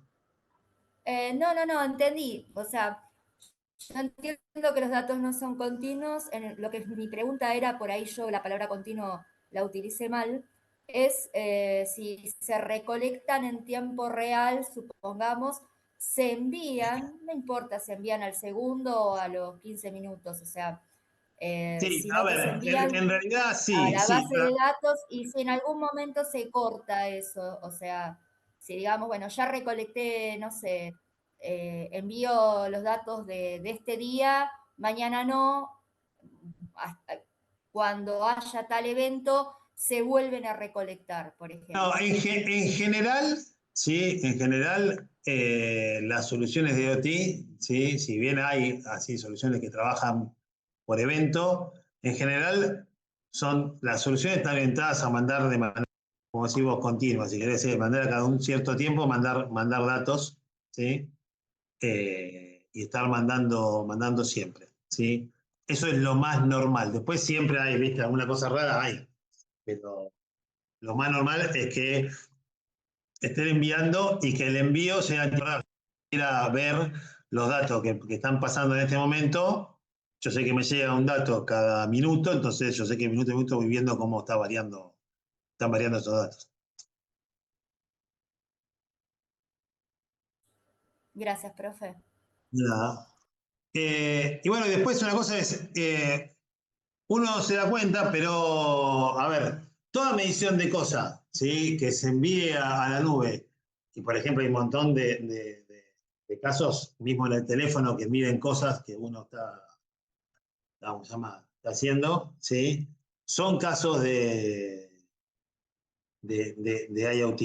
No, entendí. O sea, yo entiendo que los datos no son continuos. Lo que mi pregunta era, por ahí yo la palabra continuo la utilicé mal, es si se recolectan en tiempo real, supongamos, se envían, no importa si envían al segundo o a los 15 minutos, o sea, Sí, sino a que se ver, envían en realidad a sí, la sí. base de datos y si en algún momento se corta eso, o sea, si digamos, bueno, ya recolecté, no sé, envío los datos de este día, mañana no, cuando haya tal evento, se vuelven a recolectar, por ejemplo. No, en general, sí, en general, las soluciones de IoT, ¿sí? Si bien hay así soluciones que trabajan por evento, en general las soluciones están orientadas a mandar de manera, como decimos, continua, si querés, mandar a cada un cierto tiempo, mandar datos, ¿sí? Y estar mandando siempre, ¿sí? Eso es lo más normal. Después siempre hay, ¿viste? Alguna cosa rara hay, pero lo más normal es que estén enviando y que el envío sea temporal. Ir a ver los datos que están pasando en este momento. Yo sé que me llega un dato cada minuto, entonces yo sé que minuto a minuto voy viendo cómo están variando esos datos. Gracias, profe. Nada. Y bueno, después una cosa es, uno se da cuenta, pero a ver, toda medición de cosas, ¿sí?, que se envíe a la nube, y por ejemplo hay un montón de casos, mismo en el teléfono, que miden cosas que uno está haciendo, ¿sí?, son casos de IoT,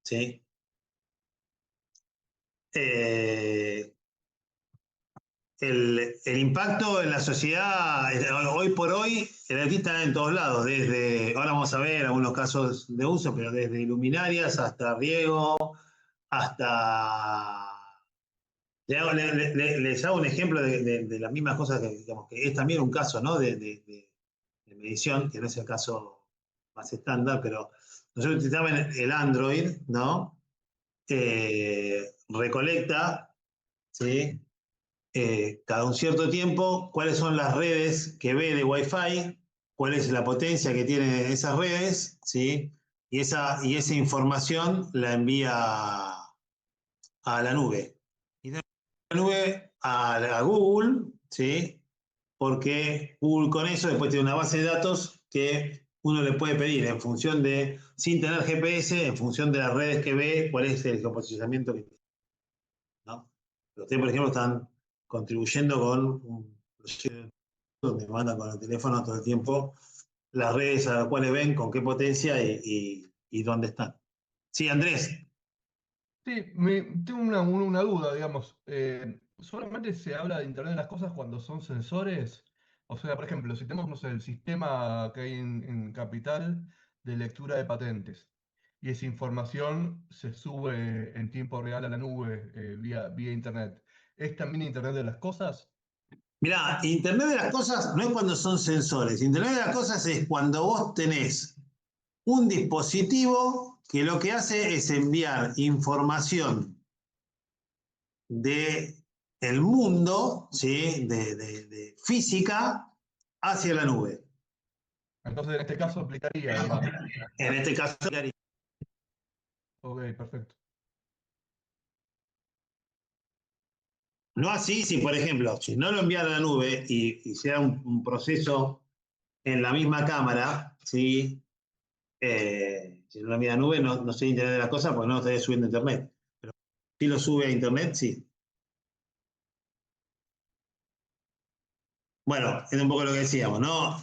¿sí? El impacto en la sociedad, hoy por hoy, el IoT está en todos lados, ahora vamos a ver algunos casos de uso, pero desde luminarias hasta riego, hasta... Les hago un ejemplo de las mismas cosas que, digamos, que es también un caso, ¿no?, de medición, que no es el caso más estándar, pero nosotros utilizamos el Android, ¿no? Recolecta, ¿sí?, cada un cierto tiempo, cuáles son las redes que ve de Wi-Fi, cuál es la potencia que tienen esas redes, ¿sí?, y esa información la envía a la nube. Y de la nube a Google, ¿sí?, porque Google con eso después tiene una base de datos que uno le puede pedir en función de, sin tener GPS, en función de las redes que ve, cuál es el geoposicionamiento que tiene, ¿no? Ustedes, por ejemplo, están contribuyendo con un proyecto donde mandan con el teléfono todo el tiempo las redes a las cuales ven, con qué potencia y dónde están. Sí, Andrés. Sí, tengo una duda, digamos. ¿Solamente se habla de Internet de las cosas cuando son sensores? O sea, por ejemplo, si tenemos, no sé, el sistema que hay en Capital de lectura de patentes y esa información se sube en tiempo real a la nube vía Internet, ¿es también Internet de las cosas? Mirá, Internet de las cosas no es cuando son sensores. Internet de las cosas es cuando vos tenés un dispositivo que lo que hace es enviar información del mundo, ¿sí? de física hacia la nube. Entonces, en este caso aplicaría, digamos. En este caso aplicaría. Ok, perfecto. No así si, por ejemplo, si no lo enviara a la nube y hiciera un proceso en la misma cámara, ¿sí? Si no lo envía a la nube, no sé Internet de las cosas porque no lo estaría subiendo a Internet. Pero si lo sube a Internet, sí. Bueno, es un poco lo que decíamos, ¿no?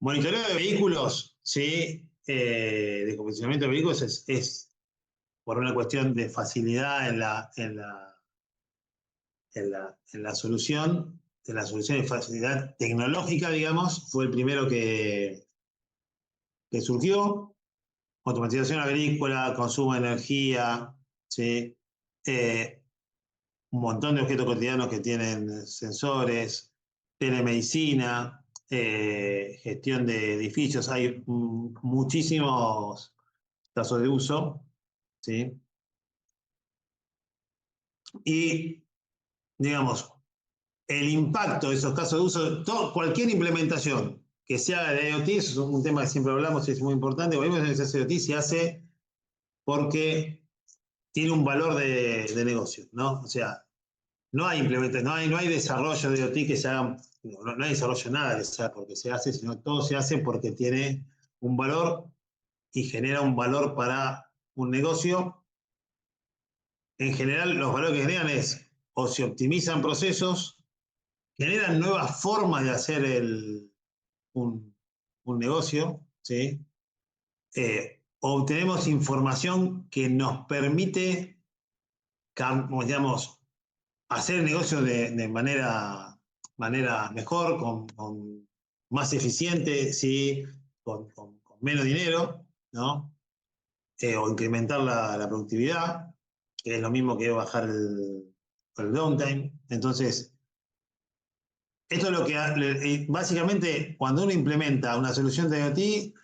Monitoreo de vehículos, ¿sí? De posicionamiento de vehículos es por una cuestión de facilidad en la solución, de la solución de facilidad tecnológica, digamos, fue el primero que surgió. Automatización agrícola, consumo de energía, ¿sí? Un montón de objetos cotidianos que tienen sensores, telemedicina, gestión de edificios, hay muchísimos casos de uso, ¿sí? Y, digamos, el impacto de esos casos de uso, cualquier implementación que se haga de IoT, eso es un tema que siempre hablamos y es muy importante, cualquier implementación de IoT se hace porque tiene un valor de negocio, ¿no? O sea, no hay implementación, no hay desarrollo de IoT que se haga, no hay desarrollo nada que sea porque se hace, sino todo se hace porque tiene un valor y genera un valor para un negocio. En general, los valores que generan es o se optimizan procesos, generan nuevas formas de hacer un negocio, ¿sí? Obtenemos información que nos permite, digamos, hacer el negocio de manera mejor, con más eficiente, ¿sí? con menos dinero, ¿no? O incrementar la productividad, que es lo mismo que bajar el downtime. Entonces, esto es lo que básicamente cuando uno implementa una solución de IoT,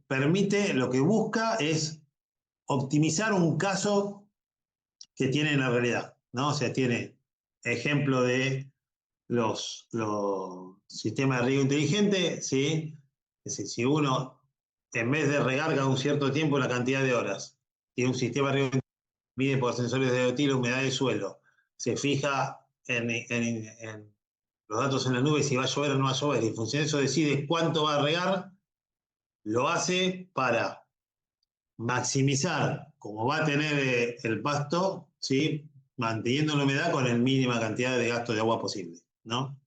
permite, lo que busca es optimizar un caso que tiene en la realidad, ¿no? O sea, tiene ejemplo de los sistemas de riego inteligente, ¿sí? Es decir, si uno, en vez de regar cada un cierto tiempo la cantidad de horas, tiene un sistema de riego inteligente, mide por sensores de IoT la humedad del suelo, se fija en los datos en la nube si va a llover o no va a llover, y en función de eso decide cuánto va a regar, lo hace para maximizar, como va a tener el pasto, ¿sí? Manteniendo la humedad con la mínima cantidad de gasto de agua posible, ¿no?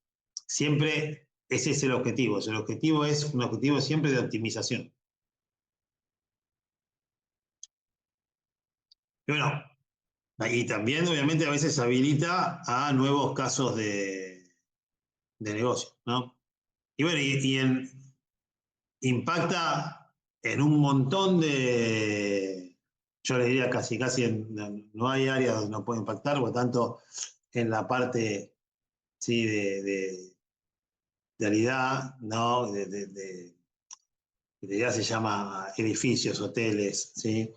Siempre ese es el objetivo. El objetivo es un objetivo siempre de optimización. Y bueno, y también obviamente a veces habilita a nuevos casos de negocio, ¿no? Y bueno, impacta en un montón de, yo le diría casi, no hay área donde no puede impactar, por lo tanto, en la parte, sí, de realidad, ¿no? Ya se llama edificios, hoteles, ¿sí?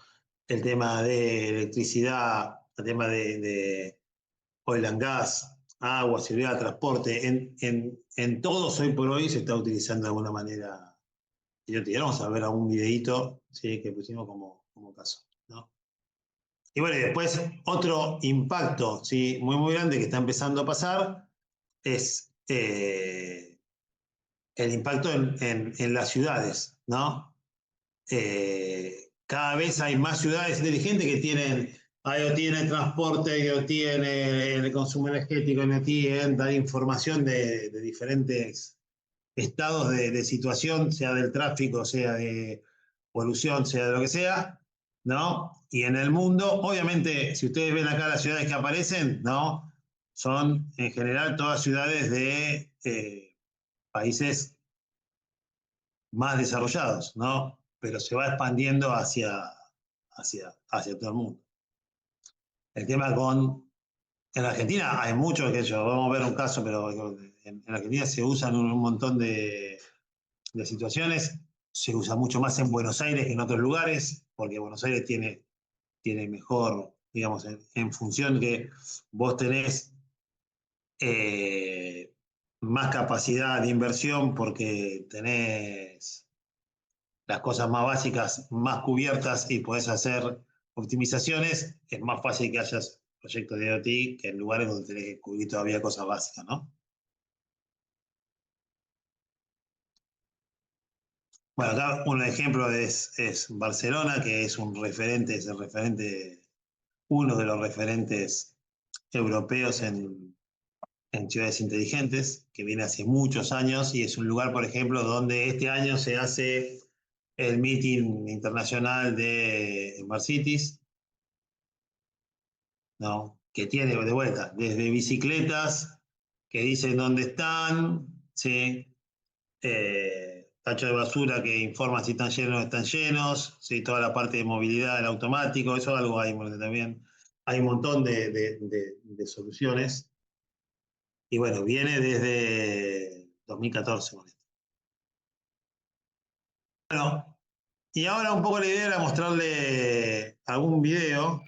El tema de electricidad, el tema de oil and gas, agua, seguridad, transporte, en todos hoy por hoy se está utilizando de alguna manera. Y yo te vamos a ver algún videíto, ¿sí? Que pusimos como caso, ¿no? Y bueno, y después otro impacto, ¿sí? Muy grande que está empezando a pasar es el impacto en las ciudades, ¿no? Cada vez hay más ciudades inteligentes que tienen IoT en el transporte, IoT en el consumo energético, IoT en dar información de diferentes estados de situación, sea del tráfico, sea de polución, sea de lo que sea, ¿no? Y en el mundo, obviamente, si ustedes ven acá las ciudades que aparecen, ¿no? Son en general todas ciudades de países más desarrollados, ¿no? Pero se va expandiendo hacia todo el mundo. El tema en Argentina hay muchos que yo, vamos a ver un caso, pero en Argentina se usan un montón de situaciones, se usa mucho más en Buenos Aires que en otros lugares, porque Buenos Aires tiene mejor, digamos, en función que vos tenés más capacidad de inversión porque tenés las cosas más básicas más cubiertas y podés hacer optimizaciones, es más fácil que hayas proyectos de IoT que en lugares donde tenés que cubrir todavía cosas básicas, ¿no? Bueno, acá un ejemplo es Barcelona, que es un referente, es el referente, uno de los referentes europeos en ciudades inteligentes, que viene hace muchos años y es un lugar, por ejemplo, donde este año se hace el meeting internacional de Smart Cities, ¿no? Que tiene de vuelta desde bicicletas que dicen dónde están, ¿sí? Tacho de basura que informa si están llenos o no están llenos, ¿sí? Toda la parte de movilidad, el automático, eso algo hay también. Hay un montón de soluciones. Y bueno, viene desde 2014 con esto. Bueno, y ahora un poco la idea era mostrarle algún video.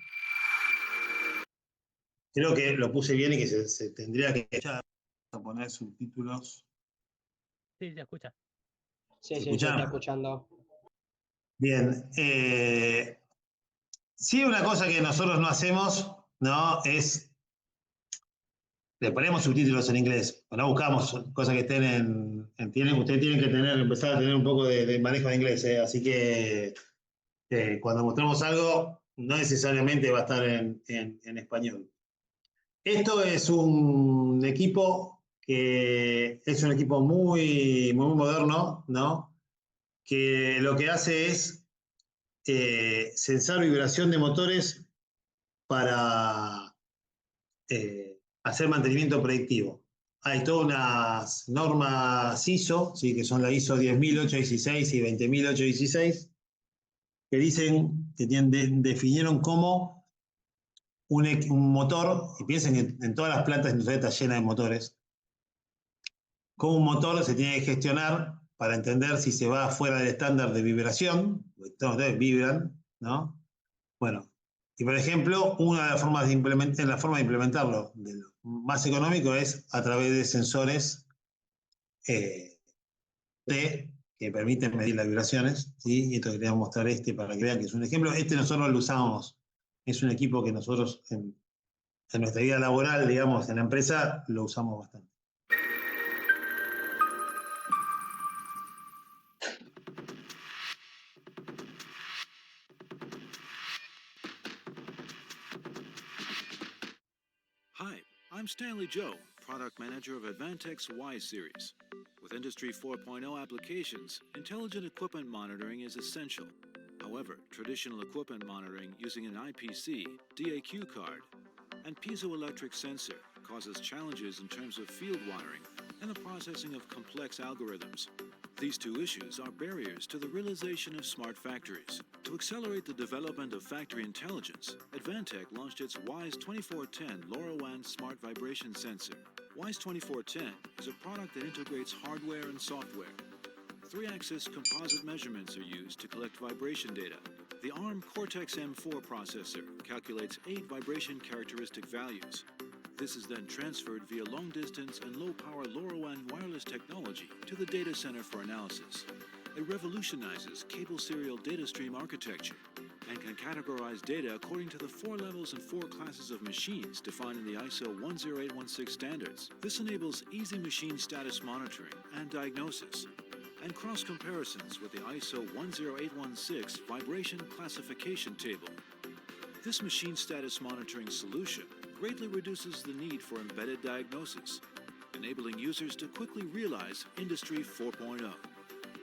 Creo que lo puse bien y que se tendría que escuchar. Vamos a poner subtítulos. Sí, se escucha. ¿Se Sí, se escucha? está escuchando. Bien. Sí, una cosa que nosotros no hacemos, ¿no? Es, le ponemos subtítulos en inglés, no buscamos cosas que estén ustedes tienen que empezar a tener un poco de manejo de inglés, así que cuando mostramos algo, no necesariamente va a estar en español. Esto es un equipo que es un equipo muy, muy moderno, ¿no? Que lo que hace es sensar vibración de motores para hacer mantenimiento predictivo. Hay todas unas normas ISO, ¿sí? Que son la ISO 10816 y 20816, que dicen, que definieron como un motor, y piensen que en todas las plantas industriales está llena de motores, como un motor se tiene que gestionar para entender si se va fuera del estándar de vibración, porque todos ustedes vibran, ¿no? Bueno, y por ejemplo, una de las formas de implementarlo, de lo más económico, es a través de sensores que permiten medir las vibraciones, ¿sí? Y esto quería mostrar para que vean que es un ejemplo. Nosotros lo usamos, es un equipo que nosotros en nuestra vida laboral, digamos, en la empresa, lo usamos bastante. Hi, I'm Stanley Joe, Product Manager of Advantech's Y Series. With Industry 4.0 applications, intelligent equipment monitoring is essential. However, traditional equipment monitoring using an IPC, DAQ card, and piezoelectric sensor causes challenges in terms of field wiring and the processing of complex algorithms. These two issues are barriers to the realization of smart factories. To accelerate the development of factory intelligence, Advantech launched its WISE 2410 LoRaWAN Smart Vibration Sensor. WISE 2410 is a product that integrates hardware and software. 3-axis composite measurements are used to collect vibration data. The ARM Cortex-M4 processor calculates 8 vibration characteristic values. This is then transferred via long-distance and low-power LoRaWAN wireless technology to the data center for analysis. It revolutionizes cable serial data stream architecture and can categorize data according to the 4 levels and 4 classes of machines defined in the ISO 10816 standards. This enables easy machine status monitoring and diagnosis, and cross-comparisons with the ISO 10816 vibration classification table. This machine status monitoring solution greatly reduces the need for embedded diagnosis, enabling users to quickly realize Industry 4.0.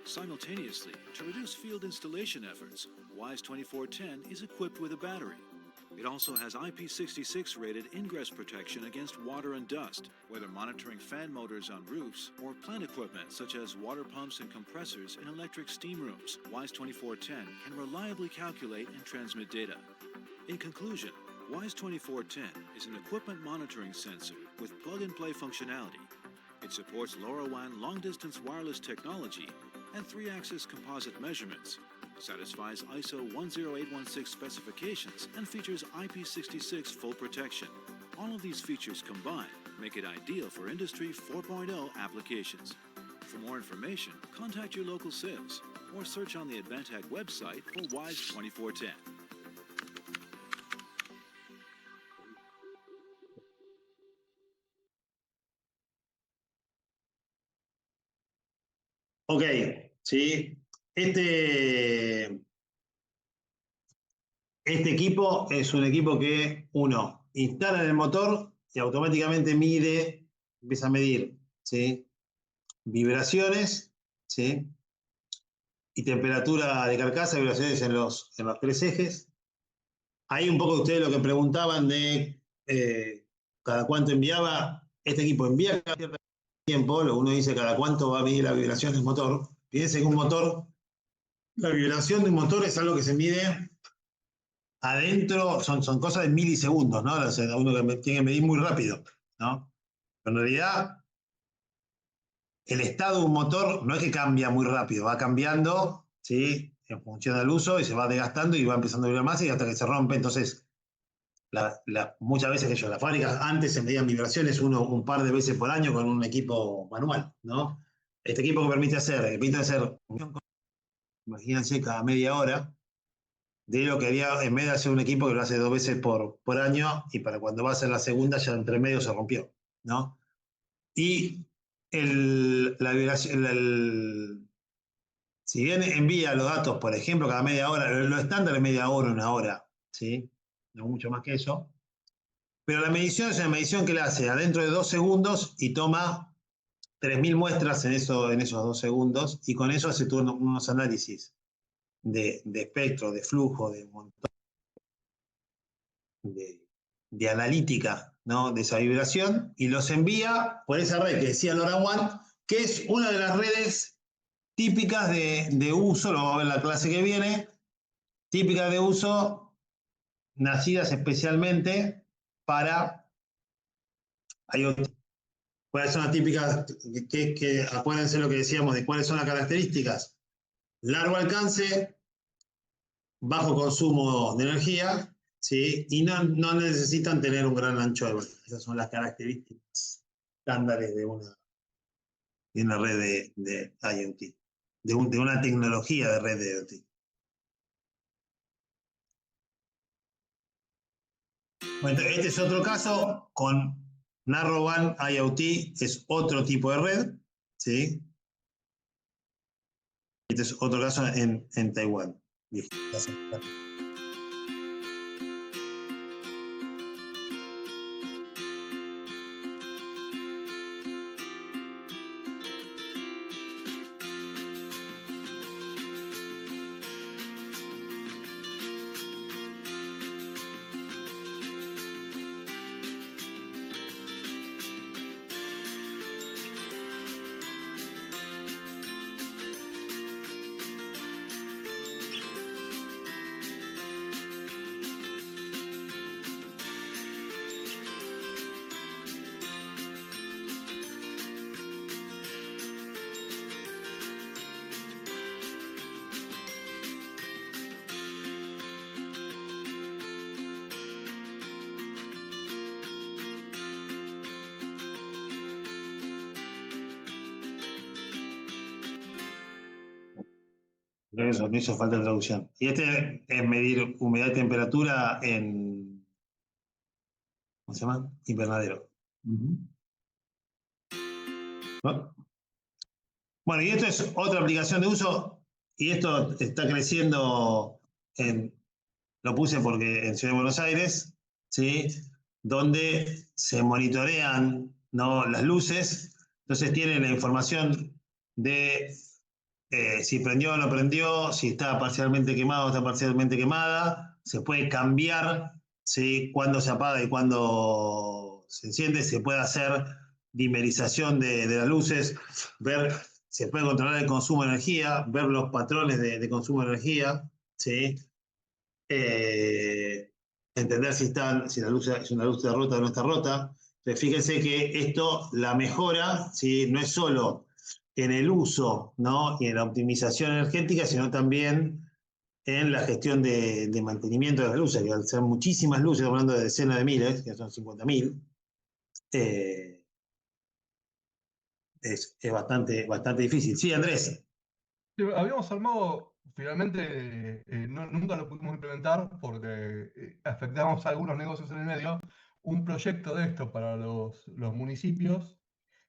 Simultaneously, to reduce field installation efforts, WISE 2410 is equipped with a battery. It also has IP66 rated ingress protection against water and dust, whether monitoring fan motors on roofs or plant equipment such as water pumps and compressors in electric steam rooms. WISE 2410 can reliably calculate and transmit data. In conclusion, WISE 2410 is an equipment monitoring sensor with plug-and-play functionality. It supports LoRaWAN long-distance wireless technology and 3-axis composite measurements, satisfies ISO 10816 specifications, and features IP66 full protection. All of these features combined make it ideal for Industry 4.0 applications. For more information, contact your local sales or search on the Advantech website for WISE 2410. Ok, ¿sí? Este equipo es un equipo que uno instala en el motor y automáticamente empieza a medir, ¿sí? Vibraciones, ¿sí? Y temperatura de carcasa, vibraciones en los 3 ejes. Ahí un poco ustedes lo que preguntaban de cada cuánto enviaba. Este equipo envía cada cierto tiempo, uno dice cada cuánto va a medir la vibración del motor. Fíjense que un motor, la vibración de un motor es algo que se mide adentro, son cosas de milisegundos, ¿no? O sea, uno que tiene que medir muy rápido, ¿no? Pero en realidad, el estado de un motor no es que cambia muy rápido, va cambiando, ¿sí? En función del uso y se va desgastando y va empezando a vibrar más y hasta que se rompe. Entonces, muchas veces las fábricas antes se medían vibraciones un par de veces por año con un equipo manual, ¿no? Este equipo que permite hacer, imagínense, cada media hora, de lo que haría, en vez de hacer un equipo que lo hace 2 veces por año, y para cuando va a hacer la segunda ya entre medio se rompió, ¿no? Y la vibración, si bien envía los datos, por ejemplo, cada media hora, lo estándar es media hora, 1 hora, ¿sí? No mucho más que eso. Pero la medición es una medición que la hace adentro de 2 segundos y toma 3000 muestras en esos 2 segundos, y con eso hace unos análisis de espectro, de flujo, de un montón de analítica, ¿no? De esa vibración, y los envía por esa red que decía LoRaWAN, que es una de las redes típicas de uso, lo vamos a ver en la clase que viene, típicas de uso, nacidas especialmente para IoT. ¿Cuáles son las típicas? Acuérdense lo que decíamos de cuáles son las características. Largo alcance, bajo consumo de energía, ¿sí? Y no necesitan tener un gran ancho de banda. Esas son las características estándares de una red de IoT, de una tecnología de red de IoT. Bueno, este es otro caso con Narrowband IoT, es otro tipo de red, ¿sí? Este es otro caso en Taiwán. Eso, no hizo falta traducción. Y este es medir humedad y temperatura en, ¿cómo se llama? Invernadero. ¿No? Bueno, y esto es otra aplicación de uso, y esto está creciendo lo puse porque en Ciudad de Buenos Aires, ¿sí? Donde se monitorean, ¿no?, las luces, entonces tienen la información de si prendió o no prendió, si está parcialmente quemado o está parcialmente quemada, se puede cambiar, ¿sí?, cuándo se apaga y cuándo se enciende, se puede hacer dimerización de las luces, se puede controlar el consumo de energía, ver los patrones de consumo de energía, ¿sí? Entender si la luz es una luz rota o no está rota. Entonces, fíjense que esto, la mejora, ¿sí?, no es solo en el uso, ¿no?, y en la optimización energética, sino también en la gestión de mantenimiento de las luces, que al ser muchísimas luces, hablando de decenas de miles, que son 50.000, es bastante difícil. Sí, Andrés. Sí, habíamos armado, finalmente nunca lo pudimos implementar porque afectamos a algunos negocios en el medio, un proyecto de esto para los municipios,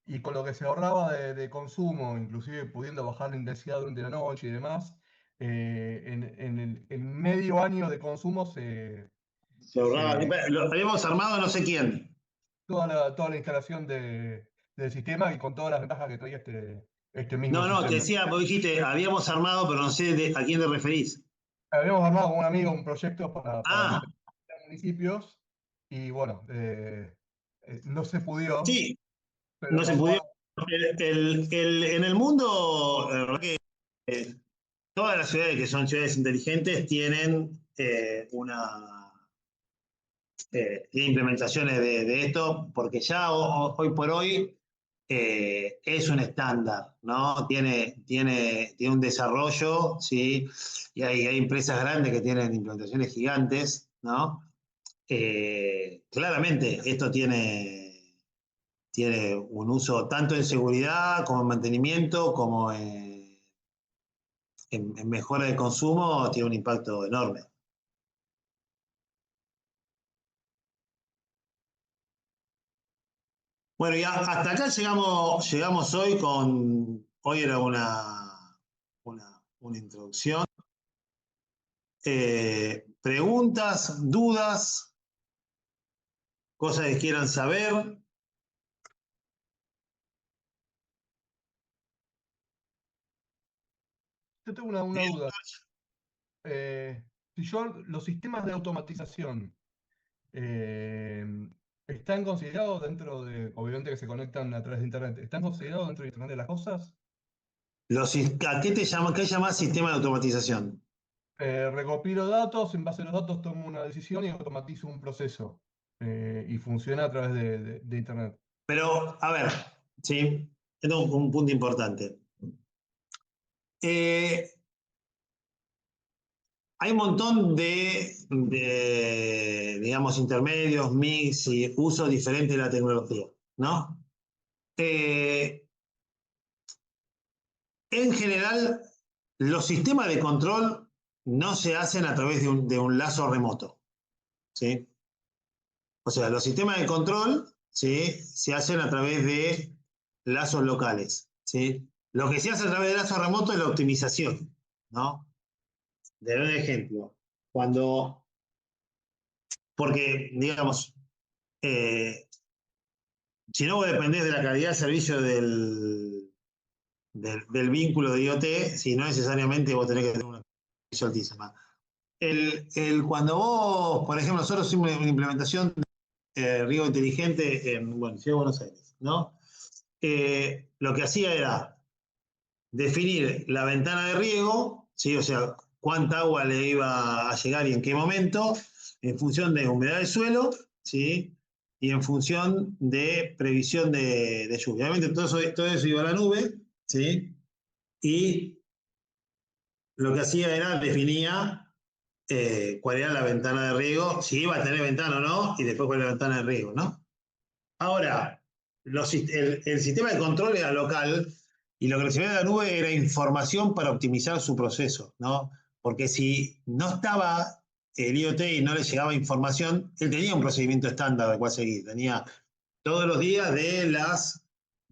y con lo que se ahorraba de consumo, inclusive pudiendo bajar la intensidad durante la noche y demás, en el medio año de consumo se ahorraba. Lo habíamos armado no sé quién. Toda la instalación del sistema, y con todas las ventajas que traía este mismo No, sistema. te decía, vos dijiste, habíamos armado, pero no sé a quién te referís. Habíamos armado con un amigo un proyecto para Ah, los municipios, y bueno, no se pudo. sí, pero no se pudo. En el mundo, la verdad que todas las ciudades que son ciudades inteligentes tienen implementaciones de esto, porque ya hoy por hoy es un estándar, ¿no? Tiene un desarrollo, ¿sí? Y hay empresas grandes que tienen implementaciones gigantes, ¿no? Claramente esto tiene un uso tanto en seguridad como en mantenimiento, como en mejora de consumo, tiene un impacto enorme. Bueno, y hasta acá llegamos hoy hoy era una introducción. Preguntas, dudas, cosas que quieran saber. Yo tengo una duda. Si los sistemas de automatización están considerados dentro de, obviamente que se conectan a través de Internet, ¿están considerados dentro de Internet de las cosas? ¿A qué llamás sistema de automatización? Recopilo datos, en base a los datos tomo una decisión y automatizo un proceso. Y funciona a través de Internet. Pero, a ver, sí, esto es un punto importante. Hay un montón de, digamos, intermedios, mix y usos diferentes de la tecnología, ¿no? En general, los sistemas de control no se hacen a través de un lazo remoto, ¿sí? O sea, los sistemas de control, ¿sí?, se hacen a través de lazos locales, ¿sí? Lo que se hace a través de lazos remotos es la optimización, ¿no? De un ejemplo, porque, digamos, si no vos dependés de la calidad de servicio del vínculo de IoT, si no necesariamente vos tenés que tener una servicio altísima. Cuando vos, por ejemplo, nosotros hicimos una implementación de riego inteligente en Ciudad de Buenos Aires, ¿no? Lo que hacía era definir la ventana de riego, ¿sí? O sea, cuánta agua le iba a llegar y en qué momento, en función de humedad del suelo, ¿sí?, y en función de previsión de lluvia. Obviamente todo eso iba a la nube, ¿sí? Y lo que hacía era definía cuál era la ventana de riego, si iba a tener ventana o no, y después cuál era la ventana de riego, ¿no? Ahora, el sistema de control era local, Y lo que recibía de la nube era información para optimizar su proceso, ¿no? Porque si no estaba el IoT y no le llegaba información, él tenía un procedimiento estándar de cual seguir. Tenía todos los días de las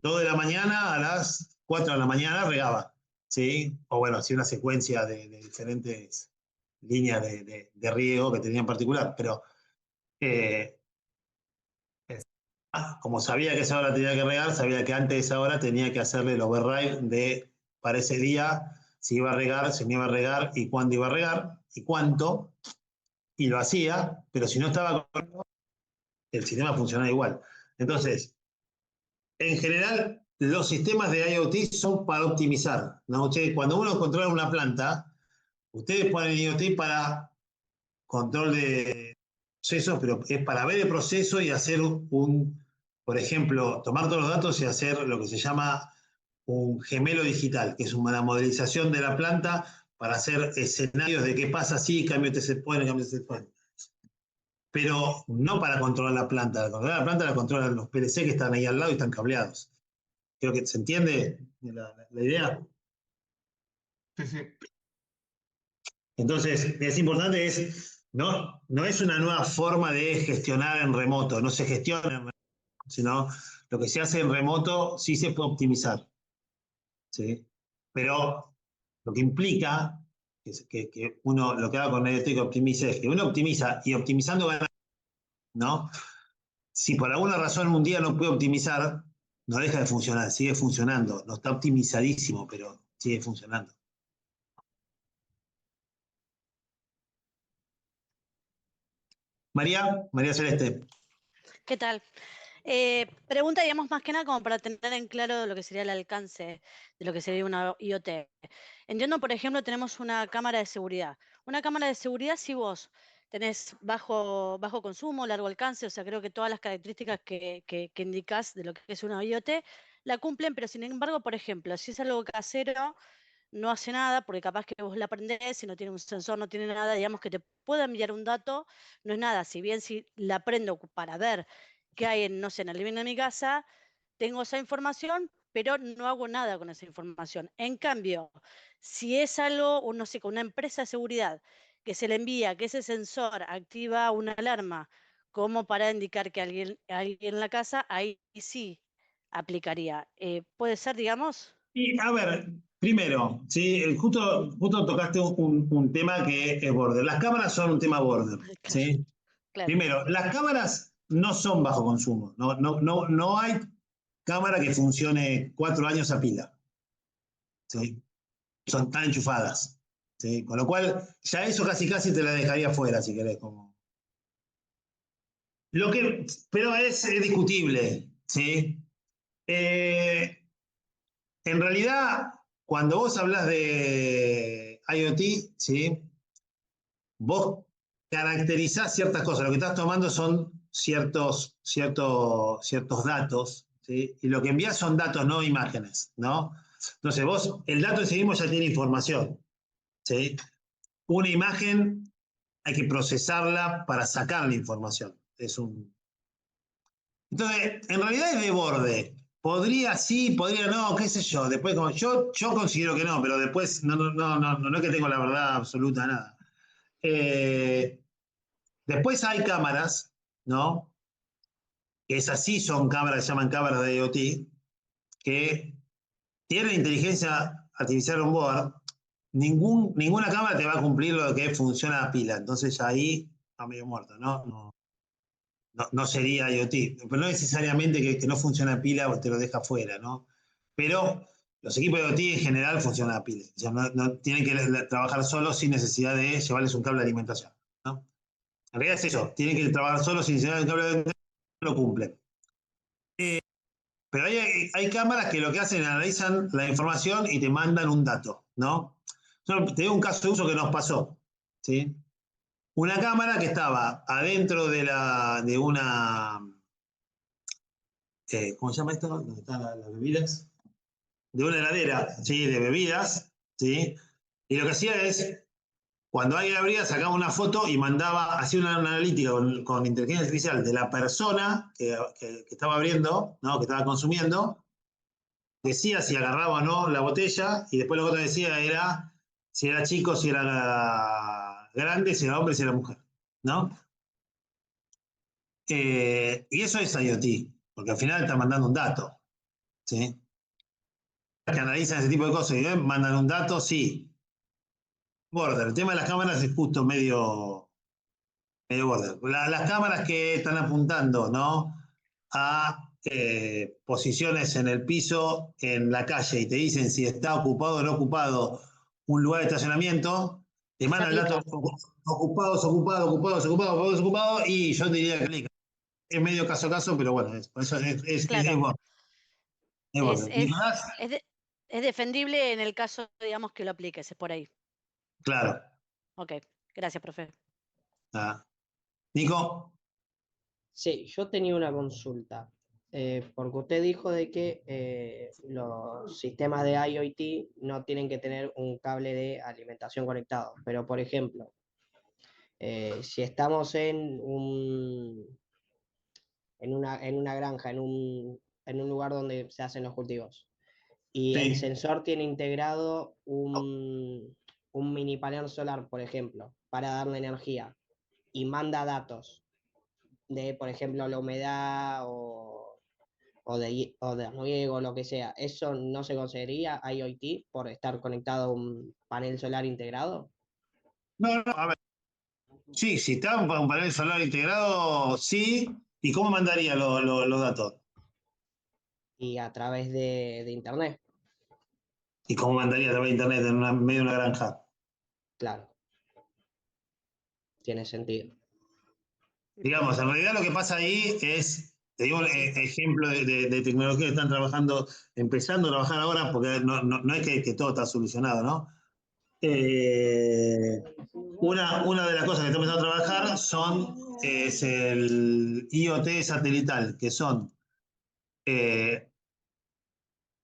2 de la mañana a las 4 de la mañana regaba, ¿sí? O bueno, hacía una secuencia de diferentes líneas de riego que tenía en particular, pero como sabía que esa hora tenía que regar, sabía que antes de esa hora tenía que hacerle el override para ese día, si iba a regar, si no iba a regar, y cuándo iba a regar, y cuánto, y lo hacía, pero si no estaba correcto, el sistema funcionaba igual. Entonces, en general, los sistemas de IoT son para optimizar, ¿no? Cuando uno controla una planta, ustedes ponen IoT para control de procesos, pero es para ver el proceso y hacer por ejemplo, tomar todos los datos y hacer lo que se llama un gemelo digital, que es una modelización de la planta para hacer escenarios de qué pasa si cambio se pone, cambio se pone. Pero no para controlar la planta. Para controlar la planta la controlan los PLC que están ahí al lado y están cableados. Creo que se entiende la idea. Sí, sí. Entonces, es importante, no es una nueva forma de gestionar en remoto, no se gestiona en remoto, sino lo que se hace en remoto sí se puede optimizar. ¿Sí? Pero lo que implica que uno lo que haga con IoT que optimice es que uno optimiza y optimizando gana, ¿no? Si por alguna razón un día no puede optimizar, no deja de funcionar, sigue funcionando. No está optimizadísimo, pero sigue funcionando. María Celeste. ¿Qué tal? Pregunta, digamos, más que nada como para tener en claro lo que sería el alcance de lo que sería una IoT. Entiendo, por ejemplo, tenemos una cámara de seguridad. Una cámara de seguridad, si vos tenés bajo consumo, largo alcance, o sea, creo que todas las características que indicás de lo que es una IoT la cumplen, pero sin embargo, por ejemplo, si es algo casero, no hace nada, porque capaz que vos la prendés, si no tiene un sensor, no tiene nada, digamos que te pueda enviar un dato, no es nada. Si bien si la prendo para ver qué hay en, no sé, en el living de mi casa, tengo esa información, pero no hago nada con esa información. En cambio, si es algo, no sé, con una empresa de seguridad que se le envía que ese sensor activa una alarma como para indicar que alguien en la casa, ahí sí aplicaría. ¿Puede ser, digamos? Y a ver, primero, ¿sí? Justo tocaste un tema que es border. Las cámaras son un tema border, ¿sí? Claro. Primero, las cámaras no son bajo consumo. No hay cámara que funcione 4 años a pila. ¿Sí? Tan enchufadas. ¿Sí? Con lo cual, ya eso casi te la dejaría fuera, si querés. Pero es discutible. ¿Sí? En realidad, cuando vos hablas de IoT, ¿sí? Vos caracterizás ciertas cosas. Lo que estás tomando son ciertos datos, ¿sí? Y lo que envías son datos, no imágenes, ¿no? Entonces vos, el dato en sí mismo ya tiene información, ¿sí? Una imagen hay que procesarla para sacar la información. Entonces, en realidad es de borde. Podría sí, podría no, qué sé yo. Después, yo considero que no, pero después no es que tengo la verdad absoluta, nada. Después hay cámaras, ¿no? Que esas sí son cámaras, se llaman cámaras de IoT, que tienen inteligencia artificial on board. Ninguna cámara te va a cumplir lo que funciona a pila. Entonces ya ahí está medio muerto, ¿no? No sería IoT. Pero no necesariamente que no funciona a pila o te lo deja fuera, ¿no? Pero los equipos de IoT en general funcionan a pila. O sea, no tienen que trabajar solos sin necesidad de llevarles un cable de alimentación, ¿no? En realidad es eso, tienen que trabajar solos sin necesidad de un cable de alimentación, no lo cumplen. Pero hay cámaras que lo que hacen es analizan la información y te mandan un dato, ¿no? Yo te digo un caso de uso que nos pasó, ¿sí? Una cámara que estaba adentro de una... ¿cómo se llama esto? ¿Dónde están las bebidas? De una heladera, ¿sí? De bebidas, ¿sí? Y lo que hacía es, cuando alguien abría, sacaba una foto y hacía una analítica con inteligencia artificial de la persona que estaba abriendo, ¿no? Que estaba consumiendo, decía si agarraba o no la botella, y después lo que otro decía era si era chico, si era grande, si era hombre, si era mujer, ¿no? Y eso es IoT, porque al final está mandando un dato, ¿sí? Que analizan ese tipo de cosas y mandan un dato, sí. Border. El tema de las cámaras es justo medio border. Las cámaras que están apuntando, ¿no? A posiciones en el piso, en la calle, y te dicen si está ocupado o no ocupado un lugar de estacionamiento, te mandan el dato ocupados, y yo te diría que clic. Es medio caso a caso, pero bueno, eso es Claro. border. Nicolás, Es defendible en el caso, digamos, que lo apliques, es por ahí. claro. Ok, gracias, profe. Nico. Sí, yo tenía una consulta, porque usted dijo de que los sistemas de IoT no tienen que tener un cable de alimentación conectado, pero por ejemplo, si estamos en una granja, en un lugar donde se hacen los cultivos, y el sensor tiene integrado un mini panel solar, por ejemplo, para darle energía, y manda datos de, por ejemplo, la humedad o de riego, lo que sea, ¿eso no se consideraría IoT por estar conectado a un panel solar integrado? No, a ver. Sí, si está un panel solar integrado, sí. ¿Y cómo mandaría los datos? Y a través de internet. ¿Y cómo mandaría a través de internet en medio de una granja? Claro. Tiene sentido. Digamos, en realidad lo que pasa ahí es, te digo, ejemplo de tecnología que están trabajando, empezando a trabajar ahora, porque no es que todo está solucionado, ¿no? Una de las cosas que estamos empezando a trabajar es el IoT satelital, que son,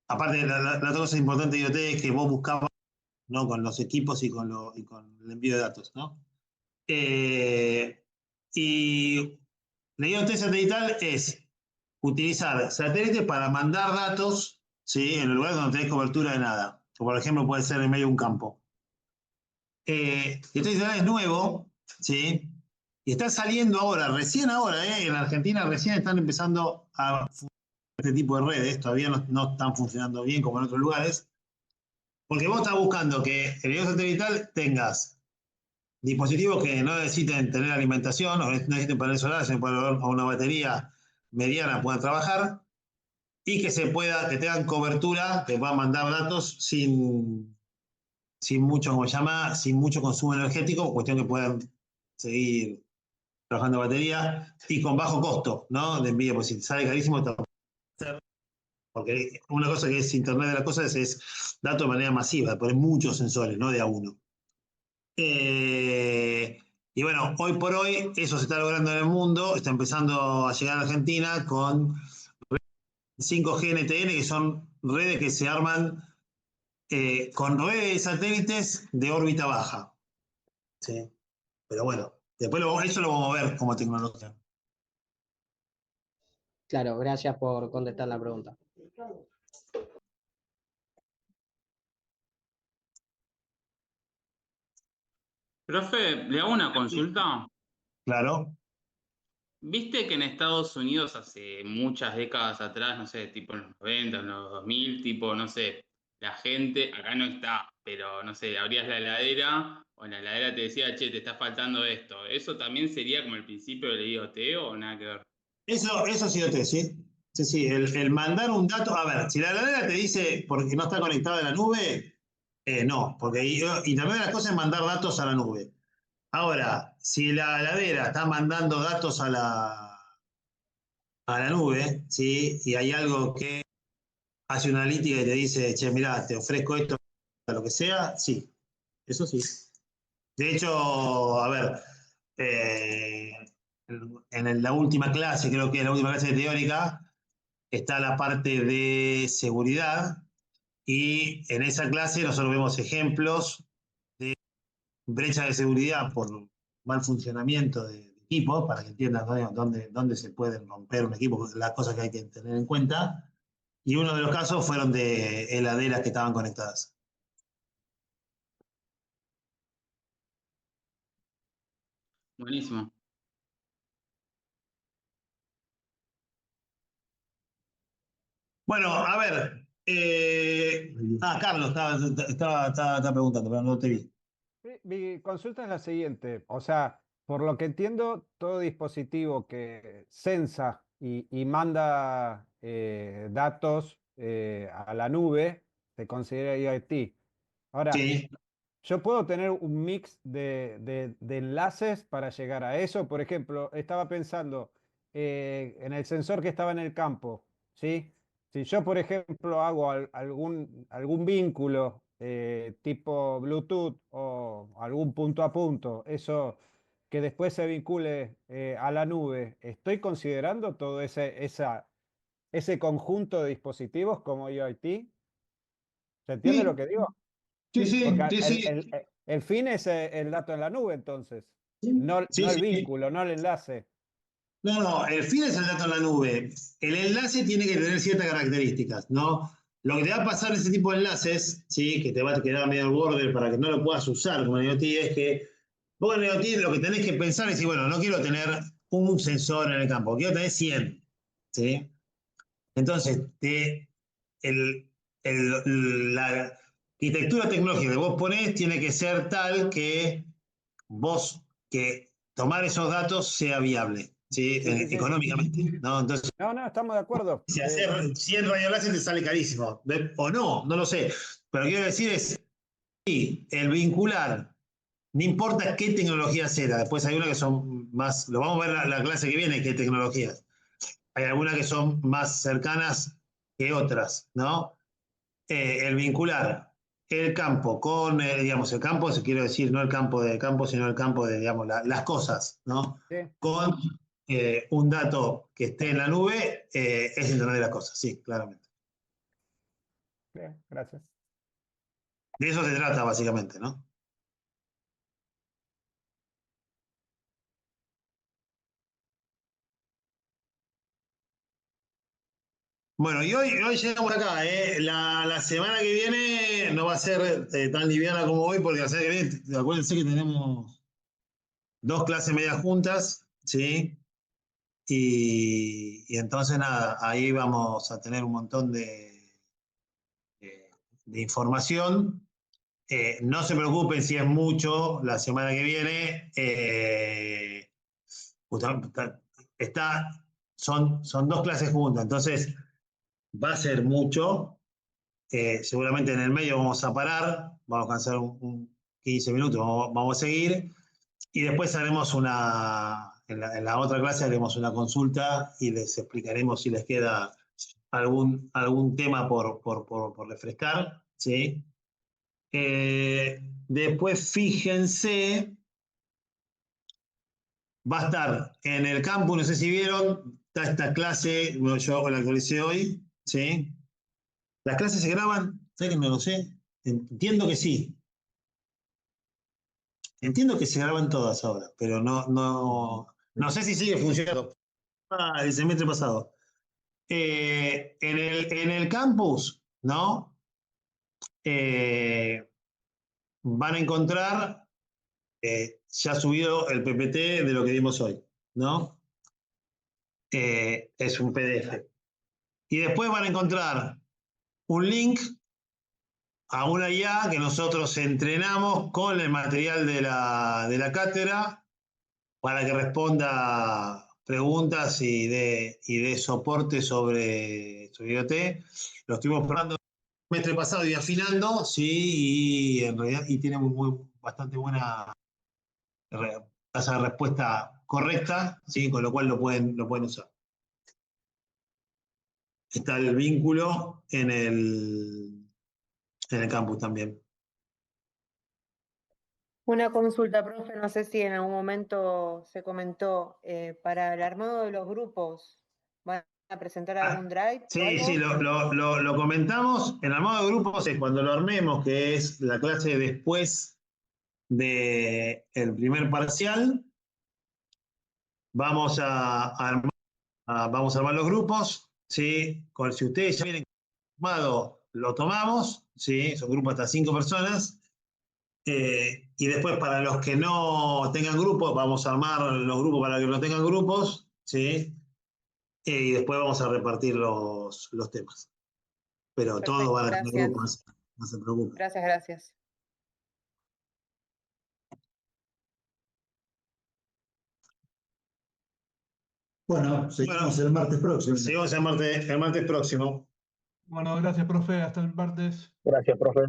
aparte, la otra cosa importante de IoT es que vos buscabas, ¿no? Con los equipos y con el envío de datos, ¿no? Y la IoT satelital es utilizar satélites para mandar datos, ¿sí? En el lugar donde no tenés cobertura de nada. O por ejemplo, puede ser en medio de un campo. Este es nuevo, ¿sí? Y está saliendo ahora, recién ahora, en Argentina recién están empezando a funcionar este tipo de redes, todavía no están funcionando bien como en otros lugares, porque vos estás buscando que en el video satelital tengas dispositivos que no necesiten tener alimentación, o no necesiten panel solar, se puede ver a una batería mediana, puedan trabajar, y que tengan cobertura, que puedan mandar datos sin mucho, como se llama, sin mucho consumo energético, cuestión que puedan seguir trabajando batería, y con bajo costo, ¿no? De envío, pues si sale carísimo, porque una cosa que es Internet de las cosas es datos de manera masiva, poner muchos sensores, no de a uno. Y bueno, hoy por hoy eso se está logrando en el mundo, está empezando a llegar a Argentina con 5G NTN, que son redes que se arman con redes de satélites de órbita baja. ¿Sí? Pero bueno, después eso lo vamos a ver como tecnología. Claro, gracias por contestar la pregunta. Profe, ¿le hago una consulta? Claro. Viste que en Estados Unidos hace muchas décadas atrás, no sé, tipo en los 90, en los 2000, tipo, no sé, la gente, acá no está, pero no sé, abrías la heladera o en la heladera te decía, che, te está faltando esto. ¿Eso también sería como el principio del IoT o nada que ver? Eso es IoT, ¿sí? Sí, el mandar un dato, a ver, si la heladera te dice porque no está conectada a la nube, no, porque Internet de las cosas es mandar datos a la nube. Ahora, si la heladera está mandando datos a la nube, ¿sí? Y hay algo que hace una analítica y te dice, che, mirá, te ofrezco esto, lo que sea, sí, eso sí. De hecho, a ver, en la última clase, creo que es la última clase teórica, está la parte de seguridad, y en esa clase nosotros vemos ejemplos de brecha de seguridad por mal funcionamiento de equipos, para que entiendan dónde se puede romper un equipo, las cosas que hay que tener en cuenta. y uno de los casos fueron de heladeras que estaban conectadas. Buenísimo. Bueno, a ver. Carlos estaba preguntando, pero no te vi. Mi consulta es la siguiente, o sea, por lo que entiendo, todo dispositivo que censa y manda datos a la nube se considera IoT. Ahora, Sí. yo puedo tener un mix de enlaces para llegar a eso. Por ejemplo, estaba pensando en el sensor que estaba en el campo, ¿sí? Si yo, por ejemplo, hago algún vínculo tipo Bluetooth o algún punto a punto, eso que después se vincule a la nube, ¿estoy considerando todo ese conjunto de dispositivos como IoT? ¿Se entiende lo que digo? Porque el fin es el dato en la nube, entonces, no el vínculo, no el enlace. No, el fin es el dato en la nube. El enlace tiene que tener ciertas características, ¿no? Lo que te va a pasar en ese tipo de enlaces, ¿sí? Que te va a quedar medio al border para que no lo puedas usar como en IoT, es que vos en IoT lo que tenés que pensar es decir, bueno, no quiero tener un sensor en el campo, quiero tener 100, ¿sí? Entonces, la arquitectura tecnológica que vos ponés tiene que ser tal que que tomar esos datos sea viable, ¿sí? Sí. Económicamente, ¿no? Entonces, no, estamos de acuerdo. Si hacer 100 radioenlaces te sale carísimo, o no lo sé. Pero quiero decir sí, el vincular, no importa qué tecnología sea, después hay unas que son más, lo vamos a ver la clase que viene, qué tecnologías. Hay algunas que son más cercanas que otras, ¿no? El vincular el campo con, digamos, el campo, quiero decir, no el campo de campo, sino el campo de, digamos, las cosas, ¿no? Sí. Con un dato que esté en la nube, es Internet de las cosas, sí, claramente. Bien, gracias. De eso se trata, básicamente, ¿no? Bueno, y hoy llegamos acá, ¿eh? La semana que viene no va a ser tan liviana como hoy, porque la semana que viene, acuérdense que tenemos 2 clases medias juntas, ¿sí? Y entonces nada, ahí vamos a tener un montón de información. No se preocupen si es mucho la semana que viene. Son 2 clases juntas, entonces va a ser mucho. Seguramente en el medio vamos a parar, vamos a alcanzar un 15 minutos, vamos a seguir. Y después haremos en la otra clase haremos una consulta y les explicaremos si les queda algún tema por refrescar, ¿sí? Después fíjense, va a estar en el campus, no sé si vieron, está esta clase, bueno, yo la actualicé hoy, ¿sí? ¿Las clases se graban? ¿Sé que no lo sé? Entiendo que sí. Entiendo que se graban todas ahora, pero no sé si sigue funcionando. El semestre pasado. En el campus, ¿no? Van a encontrar ya subido el PPT de lo que dimos hoy, ¿no? Es un PDF. Y después van a encontrar un link a una IA que nosotros entrenamos con el material de la cátedra para que responda preguntas y de soporte sobre IoT. Lo estuvimos probando el semestre pasado y afinando, sí, y en realidad tiene bastante buena tasa de respuesta correcta, ¿sí? Con lo cual lo pueden usar. Está el vínculo en el campus también. Una consulta, profe, no sé si en algún momento se comentó, para el armado de los grupos, ¿van a presentar algún drive? Sí, lo comentamos. En armado de grupos es cuando lo armemos, que es la clase después del primer parcial. Vamos a armar los grupos, ¿sí? Si ustedes ya vienen armado lo tomamos, ¿sí? Son grupos hasta 5 personas. Y después para los que no tengan grupos, vamos a armar los grupos para los que no tengan grupos, ¿sí? Y después vamos a repartir los temas. Pero Perfecto, todos van a tener gracias. grupos, no se preocupen. Gracias. Bueno, seguimos el martes próximo. Seguimos el martes próximo. Bueno, gracias, profe. Hasta el martes. Gracias, profe.